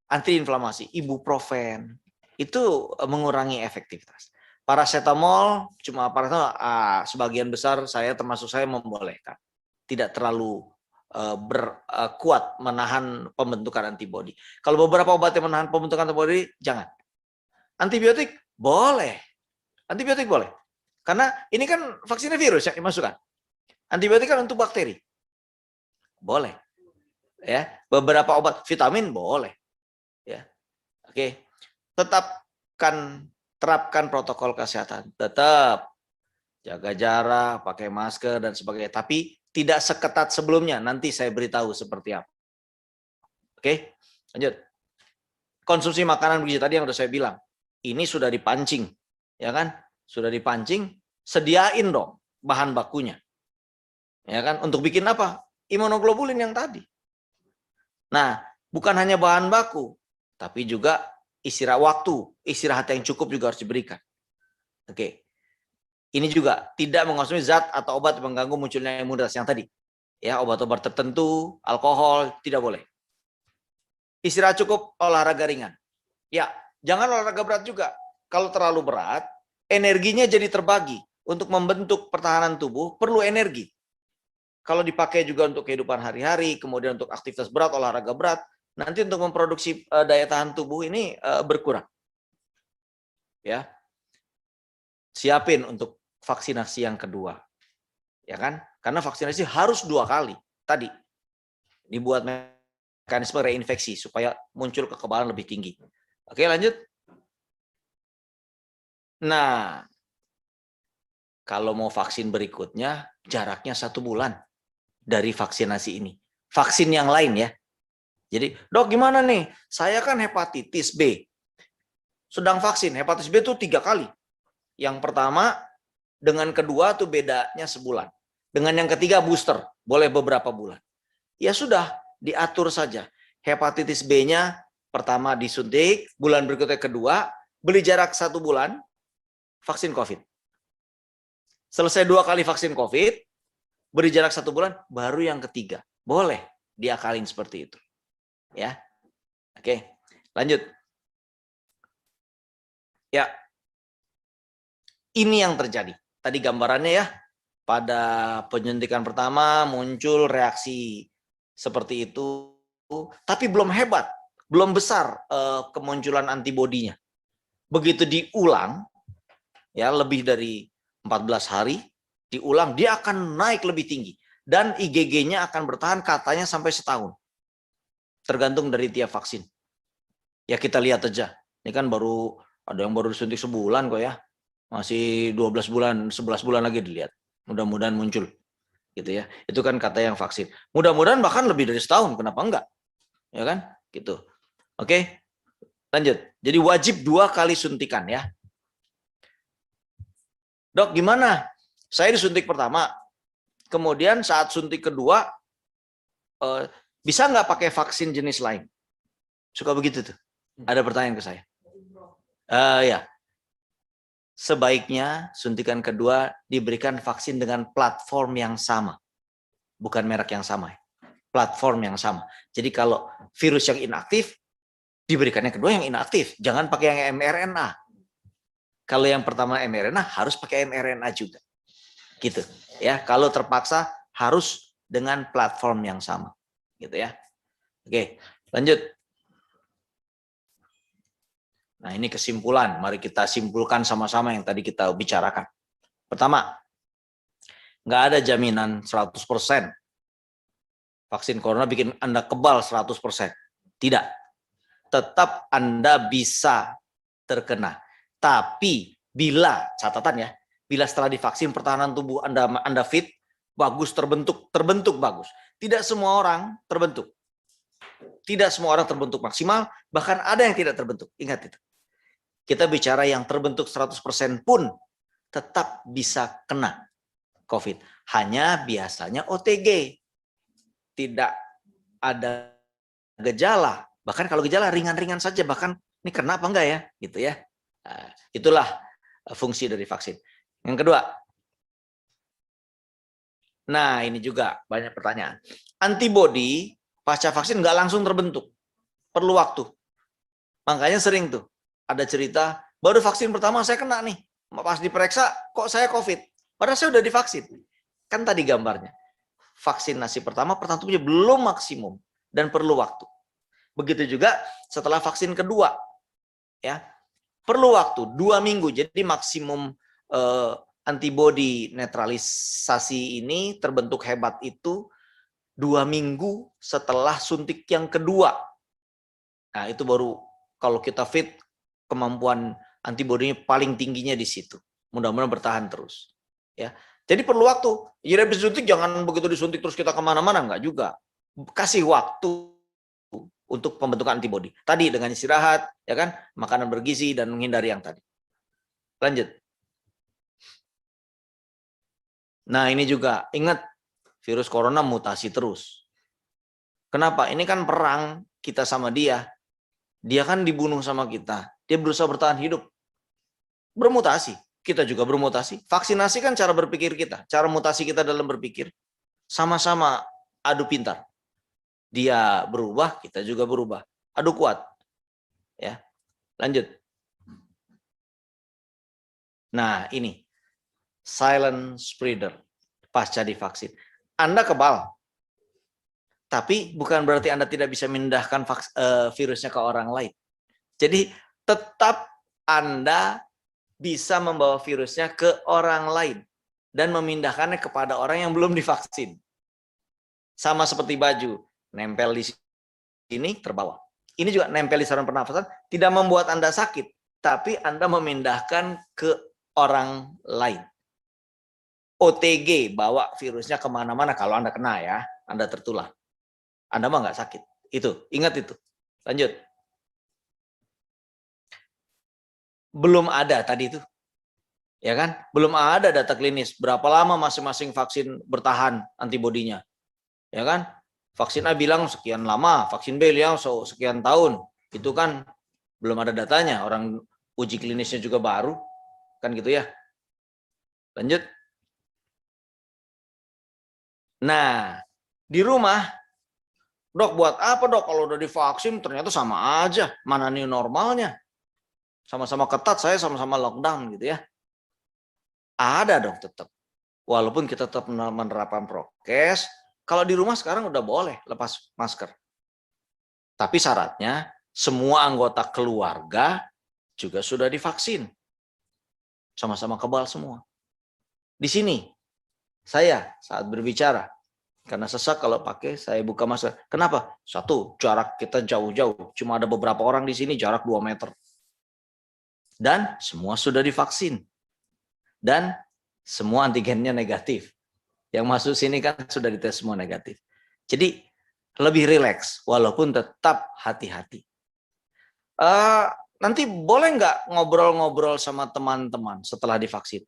Antiinflamasi, ibuprofen, itu mengurangi efektivitas. Paracetamol, cuma paracetamol, sebagian besar termasuk saya membolehkan. Tidak terlalu kuat menahan pembentukan antibodi. Kalau beberapa obat yang menahan pembentukan antibodi, jangan. Antibiotik boleh. Antibiotik boleh. Karena ini kan vaksinnya virus yang dimasukkan. Antibiotik kan untuk bakteri. Boleh. Ya, beberapa obat vitamin boleh. Ya. Oke. Terapkan protokol kesehatan. Tetap jaga jarak, pakai masker dan sebagainya. Tapi tidak seketat sebelumnya. Nanti saya beritahu seperti apa. Oke, lanjut. Konsumsi makanan bergizi tadi yang udah saya bilang. Ini sudah dipancing, ya kan? Sudah dipancing, sediain dong bahan bakunya. Ya kan? Untuk bikin apa? Imunoglobulin yang tadi. Nah, bukan hanya bahan baku, tapi juga istirahat yang cukup juga harus diberikan. Oke. Ini juga tidak mengonsumsi zat atau obat yang mengganggu munculnya imunitas yang tadi. Ya, obat-obat tertentu, alkohol, tidak boleh. Istirahat cukup, olahraga ringan. Ya, jangan olahraga berat juga. Kalau terlalu berat, energinya jadi terbagi. Untuk membentuk pertahanan tubuh, perlu energi. Kalau dipakai juga untuk kehidupan hari-hari, kemudian untuk aktivitas berat, olahraga berat, nanti untuk memproduksi daya tahan tubuh ini berkurang. Ya. Siapin untuk vaksinasi yang kedua. Ya kan? Karena vaksinasi harus 2 kali. Tadi dibuat mekanisme reinfeksi supaya muncul kekebalan lebih tinggi. Oke, lanjut. Nah, kalau mau vaksin berikutnya, jaraknya 1 bulan dari vaksinasi ini. Vaksin yang lain ya. Jadi, dok gimana nih? Saya kan hepatitis B. Sedang vaksin, hepatitis B itu 3 kali. Yang pertama, dengan kedua tuh bedanya sebulan. Dengan yang ketiga booster, boleh beberapa bulan. Ya sudah, diatur saja. Hepatitis B-nya pertama disuntik, bulan berikutnya kedua, beli jarak 1 bulan, vaksin COVID. Selesai 2 kali vaksin COVID, beri jarak 1 bulan, baru yang ketiga. Boleh diakalin seperti itu. Ya, oke, lanjut. Ya, ini yang terjadi. Tadi gambarannya ya, pada penyuntikan pertama muncul reaksi seperti itu, tapi belum hebat, belum besar kemunculan antibodinya. Begitu diulang, ya lebih dari 14 hari, diulang, dia akan naik lebih tinggi. Dan IgG-nya akan bertahan katanya sampai setahun. Tergantung dari tiap vaksin. Ya kita lihat aja. Ini kan ada yang baru disuntik sebulan kok ya. Masih 12 bulan, 11 bulan lagi dilihat. Mudah-mudahan muncul. Gitu ya. Itu kan kata yang vaksin. Mudah-mudahan bahkan lebih dari setahun, kenapa enggak? Ya kan? Gitu. Oke. Lanjut. Jadi wajib 2 kali suntikan ya. Dok, gimana? Saya disuntik pertama. Kemudian saat suntik kedua bisa nggak pakai vaksin jenis lain? Suka begitu tuh. Ada pertanyaan ke saya. Ya. Sebaiknya suntikan kedua diberikan vaksin dengan platform yang sama. Bukan merek yang sama. Platform yang sama. Jadi kalau virus yang inaktif, diberikannya kedua yang inaktif. Jangan pakai yang mRNA. Kalau yang pertama mRNA, harus pakai mRNA juga. Gitu ya. Kalau terpaksa harus dengan platform yang sama, gitu ya. Oke, lanjut. Nah, ini kesimpulan. Mari kita simpulkan sama-sama yang tadi kita bicarakan. Pertama, nggak ada jaminan 100% vaksin corona bikin Anda kebal 100%. Tidak. Tetap Anda bisa terkena. Tapi bila, catatan ya, bila setelah divaksin pertahanan tubuh Anda fit, bagus, terbentuk bagus. Tidak semua orang terbentuk. Tidak semua orang terbentuk maksimal, bahkan ada yang tidak terbentuk. Ingat itu. Kita bicara yang terbentuk 100% pun tetap bisa kena COVID. Hanya biasanya OTG. Tidak ada gejala. Bahkan kalau gejala ringan-ringan saja, bahkan ini kena apa enggak ya? Gitu ya. Nah, itulah fungsi dari vaksin. Yang kedua, nah ini juga banyak pertanyaan. Antibodi pasca vaksin nggak langsung terbentuk. Perlu waktu. Makanya sering tuh ada cerita, baru vaksin pertama saya kena nih. Pas diperiksa, kok saya COVID? Padahal saya udah divaksin. Kan tadi gambarnya. Vaksinasi pertama tubuhnya belum maksimum dan perlu waktu. Begitu juga setelah vaksin kedua. Ya, perlu waktu 2 minggu. Jadi maksimum antibodi netralisasi ini terbentuk hebat itu 2 minggu setelah suntik yang kedua. Nah, itu baru kalau kita fit, kemampuan antibodinya paling tingginya di situ. Mudah-mudahan bertahan terus. Ya, jadi perlu waktu. Jadi habis disuntik jangan begitu disuntik terus kita kemana-mana, enggak juga. Kasih waktu untuk pembentukan antibodi. Tadi dengan istirahat, ya kan, makanan bergizi dan menghindari yang tadi. Lanjut. Nah, ini juga ingat virus corona mutasi terus. Kenapa? Ini kan perang kita sama dia. Dia kan dibunuh sama kita. Dia berusaha bertahan hidup. Bermutasi. Kita juga bermutasi. Vaksinasi kan cara berpikir kita. Cara mutasi kita dalam berpikir. Sama-sama adu pintar. Dia berubah, kita juga berubah. Adu kuat. Ya. Lanjut. Nah, ini. Silent spreader. Pasca divaksin. Anda kebal. Tapi bukan berarti Anda tidak bisa memindahkan virusnya ke orang lain. Jadi tetap Anda bisa membawa virusnya ke orang lain dan memindahkannya kepada orang yang belum divaksin. Sama seperti baju, nempel di sini terbawa. Ini juga nempel di saluran pernafasan, tidak membuat Anda sakit, tapi Anda memindahkan ke orang lain. OTG, bawa virusnya kemana-mana kalau Anda kena ya, Anda tertular. Anda mah nggak sakit. Itu, ingat itu. Lanjut. Belum ada tadi itu. Ya kan? Belum ada data klinis. Berapa lama masing-masing vaksin bertahan antibodinya. Ya kan? Vaksin A bilang sekian lama, vaksin B bilang sekian tahun. Itu kan belum ada datanya. Orang uji klinisnya juga baru. Kan gitu ya. Lanjut. Nah, di rumah, dok buat apa dok kalau udah divaksin ternyata sama aja. Mana new normalnya? Sama-sama ketat, saya sama-sama lockdown gitu ya. Ada dong tetap. Walaupun kita tetap menerapkan prokes, kalau di rumah sekarang udah boleh lepas masker. Tapi syaratnya semua anggota keluarga juga sudah divaksin. Sama-sama kebal semua. Di sini saya saat berbicara, karena sesak kalau pakai saya buka masker. Kenapa? Satu, jarak kita jauh-jauh. Cuma ada beberapa orang di sini jarak 2 meter. Dan semua sudah divaksin. Dan semua antigennya negatif. Yang masuk sini kan sudah dites semua negatif. Jadi lebih rileks, walaupun tetap hati-hati. Nanti boleh nggak ngobrol-ngobrol sama teman-teman setelah divaksin?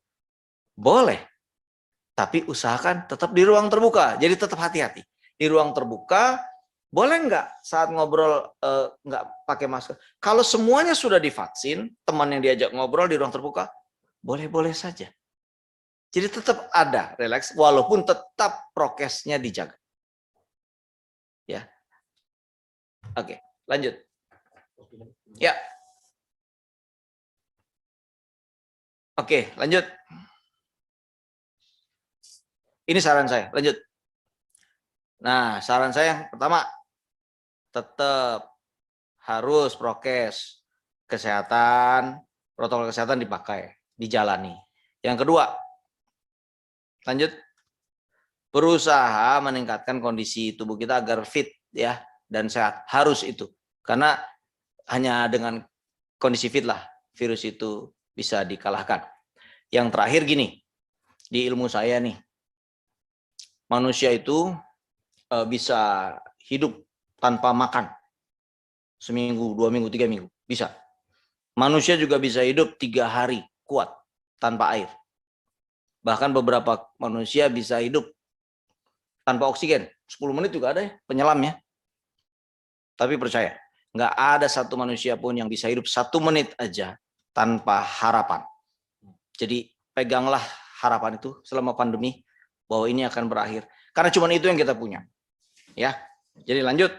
Boleh. Tapi usahakan tetap di ruang terbuka. Jadi tetap hati-hati. Di ruang terbuka, boleh nggak saat ngobrol nggak pakai masker? Kalau semuanya sudah divaksin, teman yang diajak ngobrol di ruang terbuka, boleh-boleh saja. Jadi tetap ada relax, walaupun tetap prokesnya dijaga. Ya, oke, lanjut. Ya, oke, lanjut. Ini saran saya. Lanjut. Nah, saran saya yang pertama, tetap harus prokes kesehatan, protokol kesehatan dipakai, dijalani. Yang kedua, lanjut, berusaha meningkatkan kondisi tubuh kita agar fit ya dan sehat. Harus itu. Karena hanya dengan kondisi fit lah virus itu bisa dikalahkan. Yang terakhir gini, di ilmu saya nih, manusia itu bisa hidup tanpa makan seminggu, 2 minggu, 3 minggu, bisa. Manusia juga bisa hidup 3 hari kuat tanpa air. Bahkan beberapa manusia bisa hidup tanpa oksigen, 10 menit juga ada ya penyelamnya. Tapi percaya, nggak ada satu manusia pun yang bisa hidup 1 menit aja tanpa harapan. Jadi peganglah harapan itu selama pandemi bahwa ini akan berakhir. Karena cuma itu yang kita punya. Ya. Jadi lanjut,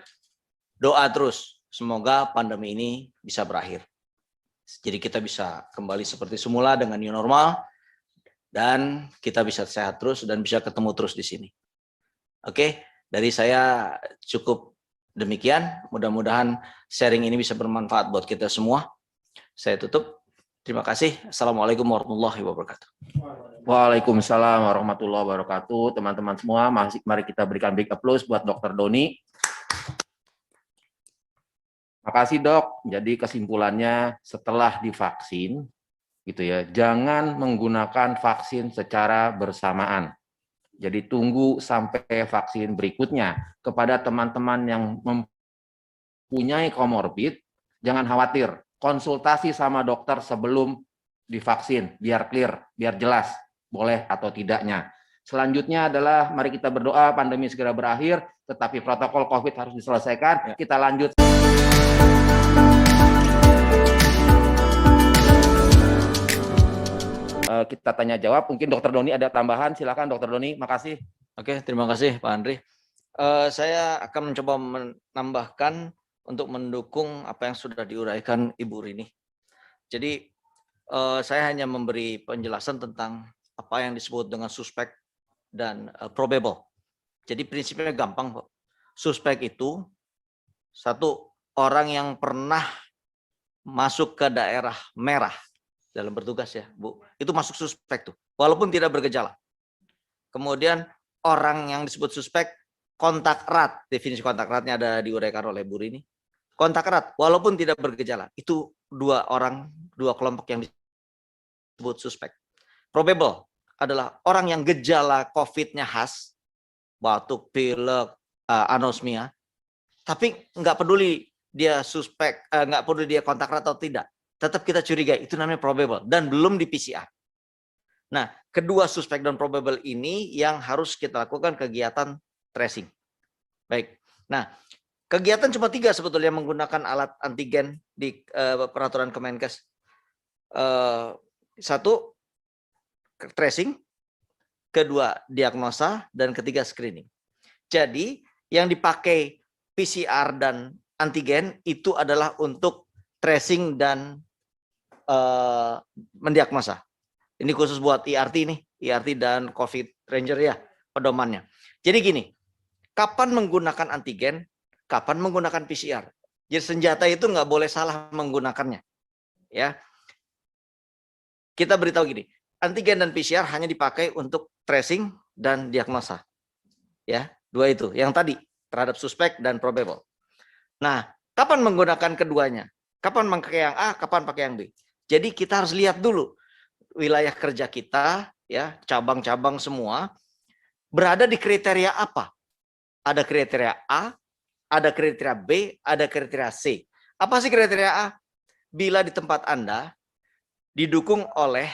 doa terus semoga pandemi ini bisa berakhir. Jadi kita bisa kembali seperti semula dengan new normal dan kita bisa sehat terus dan bisa ketemu terus di sini. Oke, dari saya cukup demikian. Mudah-mudahan sharing ini bisa bermanfaat buat kita semua. Saya tutup. Terima kasih. Assalamualaikum warahmatullahi wabarakatuh. Waalaikumsalam warahmatullahi wabarakatuh. Teman-teman semua, mari kita berikan big applause buat Dr. Doni. Makasih dok. Jadi kesimpulannya setelah divaksin, gitu ya, jangan menggunakan vaksin secara bersamaan. Jadi tunggu sampai vaksin berikutnya. Kepada teman-teman yang mempunyai komorbid, jangan khawatir. Konsultasi sama dokter sebelum divaksin, biar clear, biar jelas, boleh atau tidaknya. Selanjutnya adalah mari kita berdoa pandemi segera berakhir, tetapi protokol COVID harus diselesaikan. Kita lanjut. Kita tanya jawab. Mungkin Dokter Doni ada tambahan. Silakan Dokter Doni. Makasih. Oke, terima kasih Pak Andri. Saya akan mencoba menambahkan untuk mendukung apa yang sudah diuraikan Ibu Rini. Jadi saya hanya memberi penjelasan tentang apa yang disebut dengan suspek dan probable. Jadi prinsipnya gampang kok. Suspek itu satu orang yang pernah masuk ke daerah merah dalam bertugas ya, Bu. Itu masuk suspek tuh, walaupun tidak bergejala. Kemudian orang yang disebut suspek kontak erat, definisi kontak eratnya ada diuraikan oleh Bu Rini. Kontak erat walaupun tidak bergejala, itu 2 kelompok yang disebut suspek. Probable adalah orang yang gejala COVID-nya khas, batuk, pilek, anosmia, tapi nggak peduli dia suspek, nggak peduli dia kontak erat atau tidak, tetap kita curiga, itu namanya probable dan belum di PCR. Nah, kedua suspek dan probable ini yang harus kita lakukan kegiatan tracing. Baik. Nah, kegiatan cuma 3 sebetulnya menggunakan alat antigen di peraturan Kemenkes. 1, tracing, 2, diagnosa, dan 3, screening. Jadi yang dipakai PCR dan antigen itu adalah untuk tracing dan mendiagnosa. Ini khusus buat IRT nih, IRT dan COVID Ranger ya, pedomannya. Jadi gini, kapan menggunakan antigen, kapan menggunakan PCR. Jadi senjata itu nggak boleh salah menggunakannya. Ya, kita beritahu gini, antigen dan PCR hanya dipakai untuk tracing dan diagnosa. Ya, 2 itu. Yang tadi terhadap suspek dan probable. Nah, kapan menggunakan keduanya? Kapan pakai yang A, kapan pakai yang B? Jadi kita harus lihat dulu wilayah kerja kita, ya, cabang-cabang semua berada di kriteria apa? Ada kriteria A, ada kriteria B, ada kriteria C. Apa sih kriteria A? Bila di tempat Anda didukung oleh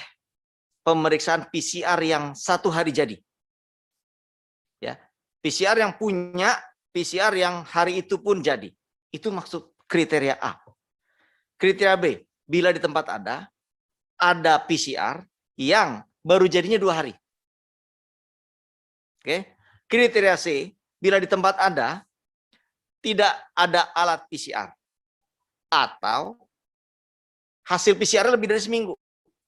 pemeriksaan PCR yang 1 hari jadi. Ya, PCR yang punya, PCR yang hari itu pun jadi. Itu maksud kriteria A. Kriteria B, bila di tempat ada PCR yang baru jadinya 2 hari. Oke. Kriteria C, bila di tempat Anda tidak ada alat PCR atau hasil PCR lebih dari seminggu.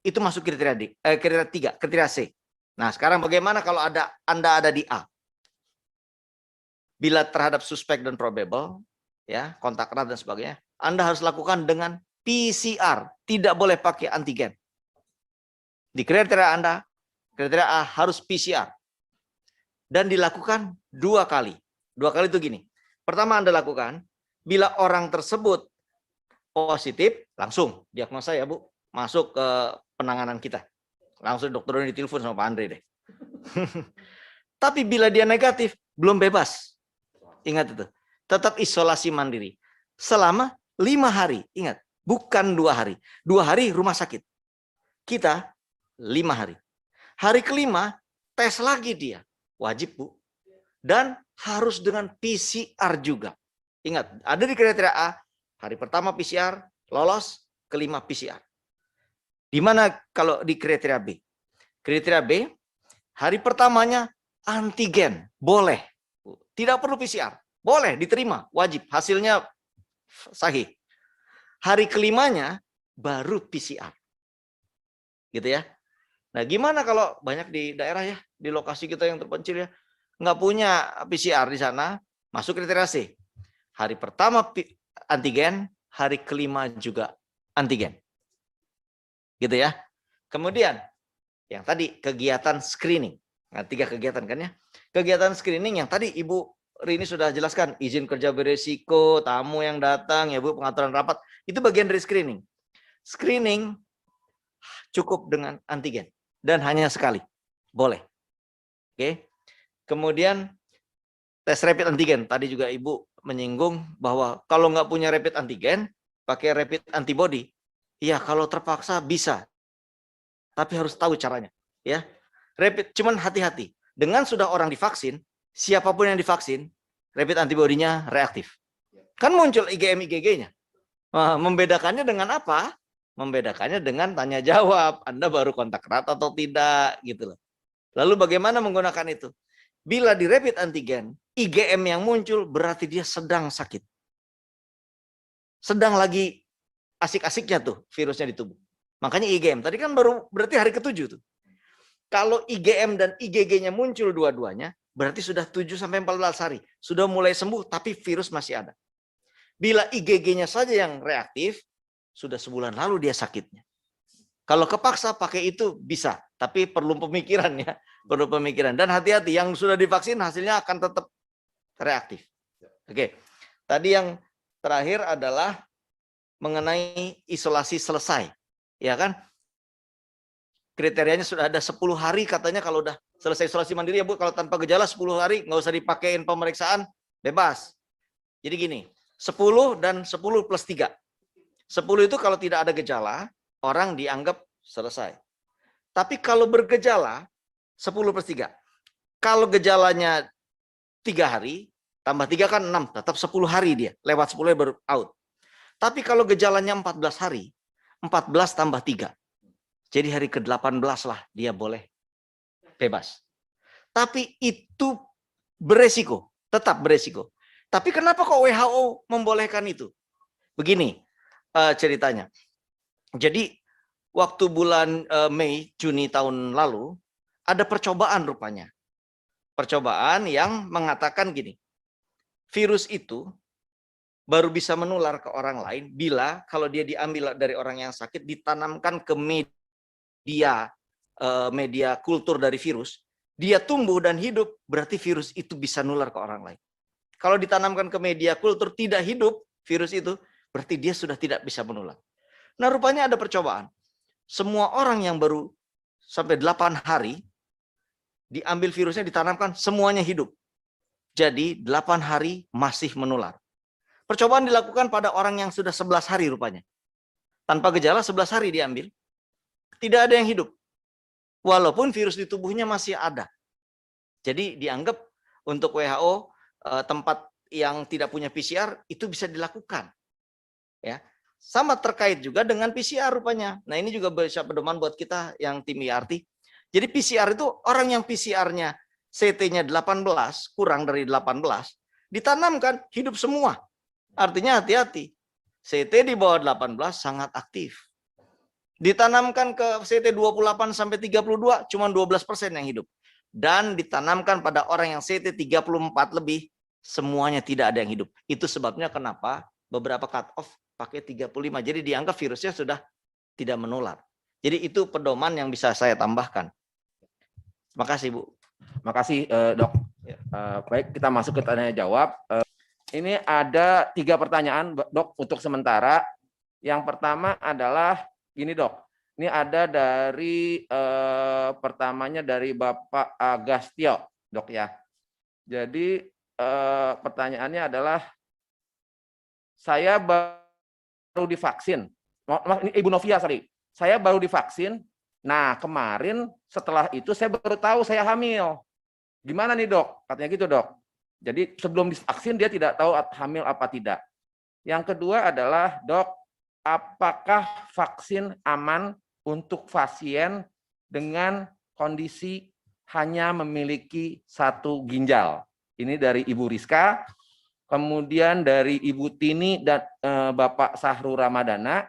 Itu masuk kriteria D, kriteria 3, kriteria C. Nah, sekarang bagaimana kalau Anda ada di A? Bila terhadap suspek dan probable, ya, kontak erat dan sebagainya, Anda harus lakukan dengan PCR, tidak boleh pakai antigen. Di kriteria Anda, kriteria A harus PCR. Dan dilakukan 2 kali. 2 kali itu gini. Pertama Anda lakukan, bila orang tersebut positif, langsung diagnosa ya Bu, masuk ke penanganan kita. Langsung dokter ini ditelepon sama Pak Andre deh. Tapi bila dia negatif, belum bebas. Ingat itu. Tetap isolasi mandiri. Selama 5 hari. Ingat, bukan 2 hari. 2 hari rumah sakit. Kita 5 hari. Hari kelima, tes lagi dia. Wajib Bu. Dan harus dengan PCR juga. Ingat, ada di kriteria A, hari pertama PCR, lolos, kelima PCR. Di mana kalau di kriteria B? Kriteria B, hari pertamanya antigen, boleh. Tidak perlu PCR, boleh diterima, wajib, hasilnya sahih. Hari kelimanya baru PCR. Gitu ya. Nah, gimana kalau banyak di daerah ya, di lokasi kita yang terpencil ya, nggak punya PCR di sana, masuk kriteria C. Hari pertama antigen, hari kelima juga antigen. Gitu ya. Kemudian, yang tadi kegiatan screening. Nah, 3 kegiatan kan ya. Kegiatan screening yang tadi Ibu Rini sudah jelaskan, izin kerja beresiko, tamu yang datang, ya Bu, pengaturan rapat, itu bagian dari screening. Screening cukup dengan antigen dan hanya sekali. Boleh. Oke. Kemudian tes rapid antigen. Tadi juga Ibu menyinggung bahwa kalau nggak punya rapid antigen, pakai rapid antibody. Ya, kalau terpaksa bisa. Tapi harus tahu caranya, ya. Rapid, cuman hati-hati. Dengan sudah orang divaksin, siapapun yang divaksin, rapid antibodinya reaktif. Kan muncul IgM IgG-nya. Membedakannya dengan apa? Membedakannya dengan tanya jawab. Anda baru kontak erat atau tidak, gitu loh. Lalu bagaimana menggunakan itu? Bila di rapid antigen, IgM yang muncul berarti dia sedang sakit. Sedang lagi asik-asiknya tuh virusnya di tubuh. Makanya IgM. Tadi kan baru berarti hari ke-7 tuh. Kalau IgM dan IgG-nya muncul dua-duanya, berarti sudah 7-14 hari. Sudah mulai sembuh, tapi virus masih ada. Bila IgG-nya saja yang reaktif, sudah sebulan lalu dia sakitnya. Kalau kepaksa pakai itu bisa, tapi perlu pemikiran ya. Perlu pemikiran. Dan hati-hati, yang sudah divaksin hasilnya akan tetap reaktif. Oke. Tadi yang terakhir adalah mengenai isolasi selesai. Ya kan? Kriterianya sudah ada 10 hari katanya kalau udah selesai isolasi mandiri ya Bu, kalau tanpa gejala 10 hari nggak usah dipakein pemeriksaan, bebas. Jadi gini, 10 dan 10 plus 3. 10 itu kalau tidak ada gejala, orang dianggap selesai. Tapi kalau bergejala, 10 plus 3. Kalau gejalanya 3 hari, tambah 3 kan 6, tetap 10 hari dia. Lewat 10 baru out. Tapi kalau gejalanya 14 hari, 14 tambah 3. Jadi hari ke-18 lah dia boleh bebas. Tapi itu beresiko, tetap beresiko. Tapi kenapa kok WHO membolehkan itu? Begini ceritanya. Jadi waktu bulan Mei, Juni tahun lalu, ada percobaan rupanya. Percobaan yang mengatakan gini, virus itu baru bisa menular ke orang lain bila kalau dia diambil dari orang yang sakit, ditanamkan ke media kultur dari virus, dia tumbuh dan hidup, berarti virus itu bisa nular ke orang lain. Kalau ditanamkan ke media kultur tidak hidup virus itu, berarti dia sudah tidak bisa menular. Nah, rupanya ada percobaan. Semua orang yang baru sampai 8 hari diambil virusnya, ditanamkan, semuanya hidup. Jadi 8 hari masih menular. Percobaan dilakukan pada orang yang sudah 11 hari rupanya. Tanpa gejala 11 hari diambil. Tidak ada yang hidup. Walaupun virus di tubuhnya masih ada. Jadi dianggap untuk WHO tempat yang tidak punya PCR itu bisa dilakukan. Ya. Sama terkait juga dengan PCR rupanya. Nah, ini juga bisa pedoman buat kita yang tim IRT. Jadi PCR itu orang yang PCR-nya CT-nya 18 kurang dari 18 ditanamkan hidup semua. Artinya hati-hati. CT di bawah 18 sangat aktif. Ditanamkan ke CT 28 sampai 32 cuma 12% yang hidup. Dan ditanamkan pada orang yang CT 34 lebih semuanya tidak ada yang hidup. Itu sebabnya kenapa beberapa cut off pakai 35. Jadi dianggap virusnya sudah tidak menular. Jadi itu pedoman yang bisa saya tambahkan. Terima kasih, Bu. Makasih Dok. Baik, kita masuk ke tanya jawab. Ini ada 3 pertanyaan Dok untuk sementara. Yang pertama adalah gini Dok. Ini ada dari pertamanya dari Bapak Agastio Dok ya. Jadi pertanyaannya adalah saya baru divaksin. Ini Ibu Novia, sorry. Saya baru divaksin. Nah, kemarin setelah itu saya baru tahu saya hamil. Gimana nih Dok? Katanya gitu Dok. Jadi sebelum divaksin dia tidak tahu hamil apa tidak. Yang kedua adalah Dok, apakah vaksin aman untuk pasien dengan kondisi hanya memiliki 1 ginjal? Ini dari Ibu Rizka. Kemudian dari Ibu Tini dan Bapak Sahru Ramadana,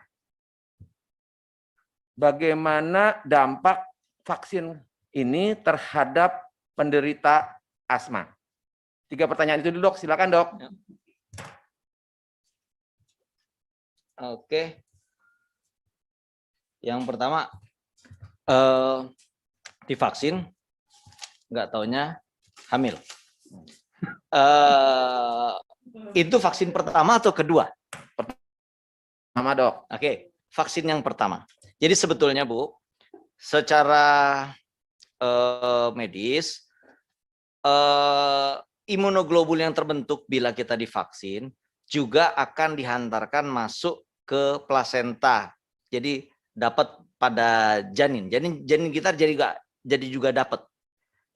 bagaimana dampak vaksin ini terhadap penderita asma? 3 pertanyaan itu dulu Dok, silakan Dok. Oke. Yang pertama, divaksin, nggak taunya hamil. Itu vaksin pertama atau kedua? Pertama Dok. Oke, vaksin yang pertama. Jadi sebetulnya Bu, secara medis, imunoglobulin yang terbentuk bila kita divaksin juga akan dihantarkan masuk ke plasenta. Jadi dapat pada janin. Janin kita jadi juga dapat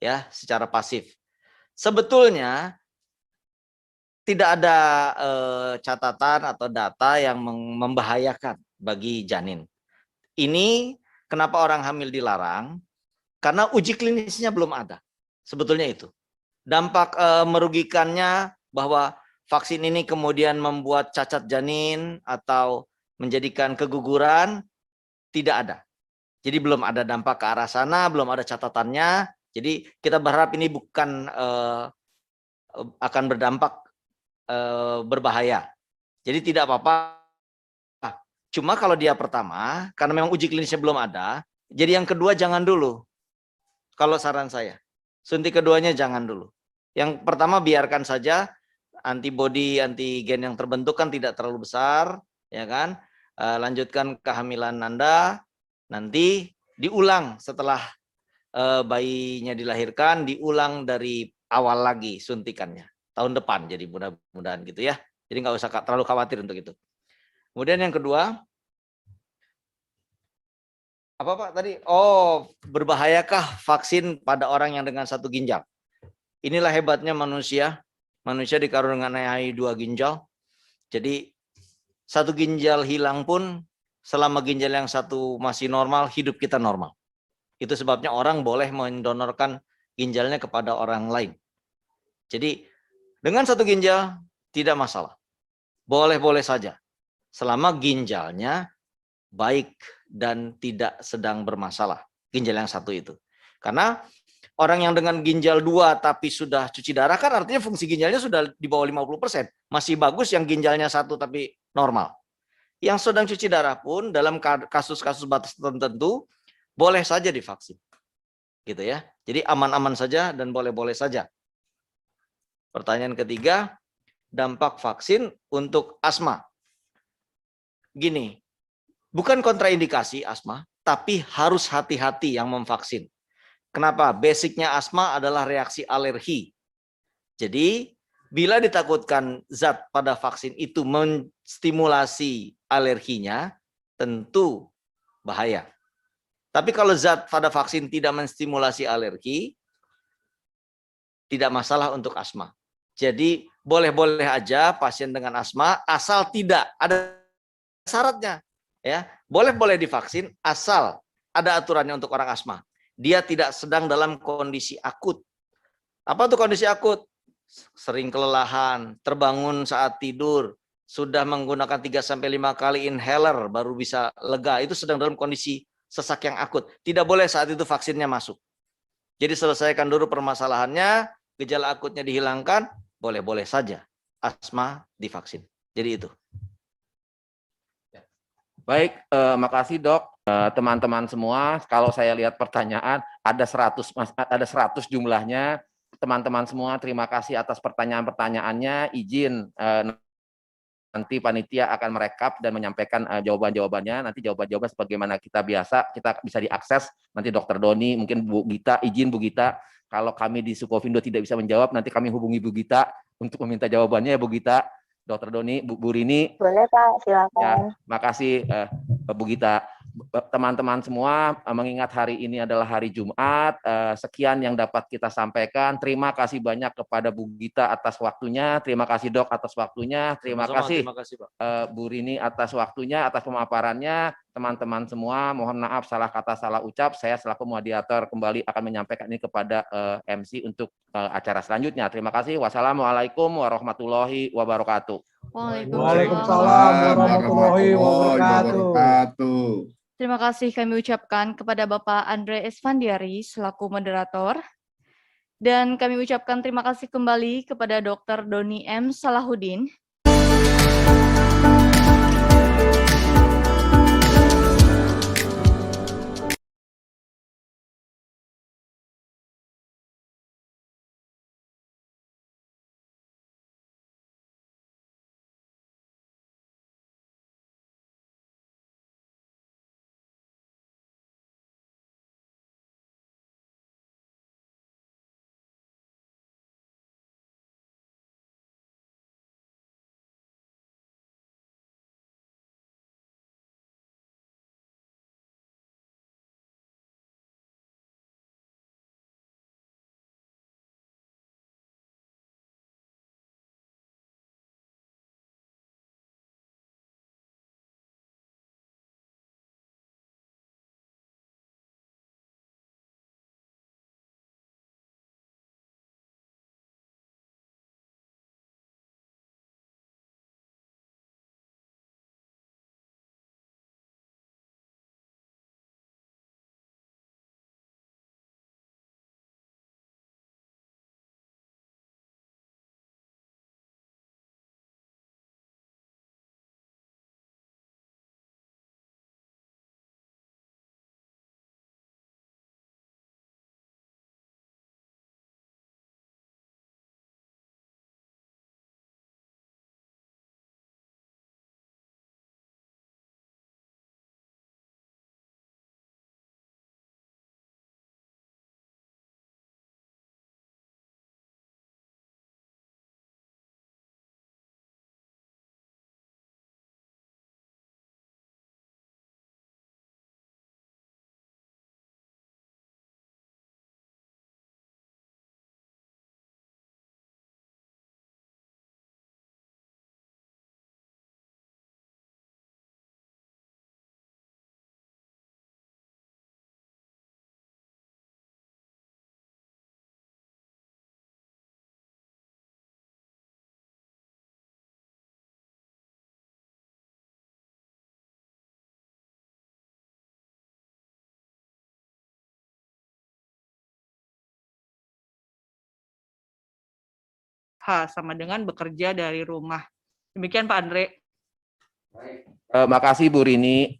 ya secara pasif. Sebetulnya tidak ada catatan atau data yang membahayakan bagi janin. Ini kenapa orang hamil dilarang? Karena uji klinisnya belum ada. Sebetulnya itu. Dampak merugikannya bahwa vaksin ini kemudian membuat cacat janin atau menjadikan keguguran, tidak ada. Jadi belum ada dampak ke arah sana, belum ada catatannya. Jadi kita berharap ini bukan akan berdampak berbahaya. Jadi tidak apa-apa. Cuma kalau dia pertama, karena memang uji klinisnya belum ada, jadi yang kedua jangan dulu. Kalau saran saya, suntik keduanya jangan dulu. Yang pertama biarkan saja, antibodi antigen yang terbentuk kan tidak terlalu besar, ya kan? Lanjutkan kehamilan Anda, nanti diulang setelah bayinya dilahirkan, diulang dari awal lagi suntikannya. Tahun depan, jadi mudah-mudahan gitu ya. Jadi nggak usah terlalu khawatir untuk itu. Kemudian yang kedua, apa Pak tadi? Oh, berbahayakah vaksin pada orang yang dengan 1 ginjal? Inilah hebatnya manusia. Manusia dikaruniai 2 ginjal. Jadi 1 ginjal hilang pun selama ginjal yang 1 masih normal, hidup kita normal. Itu sebabnya orang boleh mendonorkan ginjalnya kepada orang lain. Jadi dengan 1 ginjal tidak masalah. Boleh-boleh saja. Selama ginjalnya baik dan tidak sedang bermasalah. Ginjal yang 1 itu. Karena orang yang dengan ginjal 2 tapi sudah cuci darah kan artinya fungsi ginjalnya sudah di bawah 50%. Masih bagus yang ginjalnya 1 tapi normal. Yang sedang cuci darah pun dalam kasus-kasus batas tertentu boleh saja divaksin. Gitu ya. Jadi aman-aman saja dan boleh-boleh saja. Pertanyaan ketiga, dampak vaksin untuk asma. Gini, bukan kontraindikasi asma, tapi harus hati-hati yang memvaksin. Kenapa? Basicnya asma adalah reaksi alergi. Jadi, bila ditakutkan zat pada vaksin itu menstimulasi alerginya, tentu bahaya. Tapi kalau zat pada vaksin tidak menstimulasi alergi, tidak masalah untuk asma. Jadi, boleh-boleh aja pasien dengan asma, asal tidak ada syaratnya. Ya, boleh-boleh divaksin, asal ada aturannya untuk orang asma. Dia tidak sedang dalam kondisi akut. Apa tuh kondisi akut? Sering kelelahan, terbangun saat tidur, sudah menggunakan 3-5 kali inhaler baru bisa lega, itu sedang dalam kondisi sesak yang akut. Tidak boleh saat itu vaksinnya masuk. Jadi selesaikan dulu permasalahannya, gejala akutnya dihilangkan, boleh-boleh saja asma divaksin. Jadi itu. Baik, makasih Dok. Teman-teman semua, kalau saya lihat pertanyaan ada 100 jumlahnya. Teman-teman semua, terima kasih atas pertanyaan-pertanyaannya. Izin nanti panitia akan merekap dan menyampaikan jawaban-jawabannya. Nanti jawaban-jawaban sebagaimana kita biasa, kita bisa diakses. Nanti Dokter Doni, mungkin Bu Gita, izin Bu Gita, kalau kami di Sukovindo tidak bisa menjawab, nanti kami hubungi Bu Gita untuk meminta jawabannya ya Bu Gita. Dokter Doni, Bu Rini. Boleh Pak, silakan. Ya, makasih Bu Gita. Teman-teman semua, mengingat hari ini adalah hari Jumat, sekian yang dapat kita sampaikan. Terima kasih banyak kepada Bu Gita atas waktunya. Terima kasih Dok atas waktunya. Terima kasih Pak. Bu Rini atas waktunya, atas pemaparannya. Teman-teman semua, mohon maaf salah kata, salah ucap. Saya selaku moderator kembali akan menyampaikan ini kepada MC untuk acara selanjutnya. Terima kasih. Wassalamualaikum warahmatullahi wabarakatuh. Waalaikumsalam warahmatullahi wabarakatuh. Terima kasih kami ucapkan kepada Bapak Andre Esfandiari selaku moderator. Dan kami ucapkan terima kasih kembali kepada Dr. Doni M. Salahuddin. Sama dengan bekerja dari rumah. Demikian Pak Andre. Makasih Bu Rini.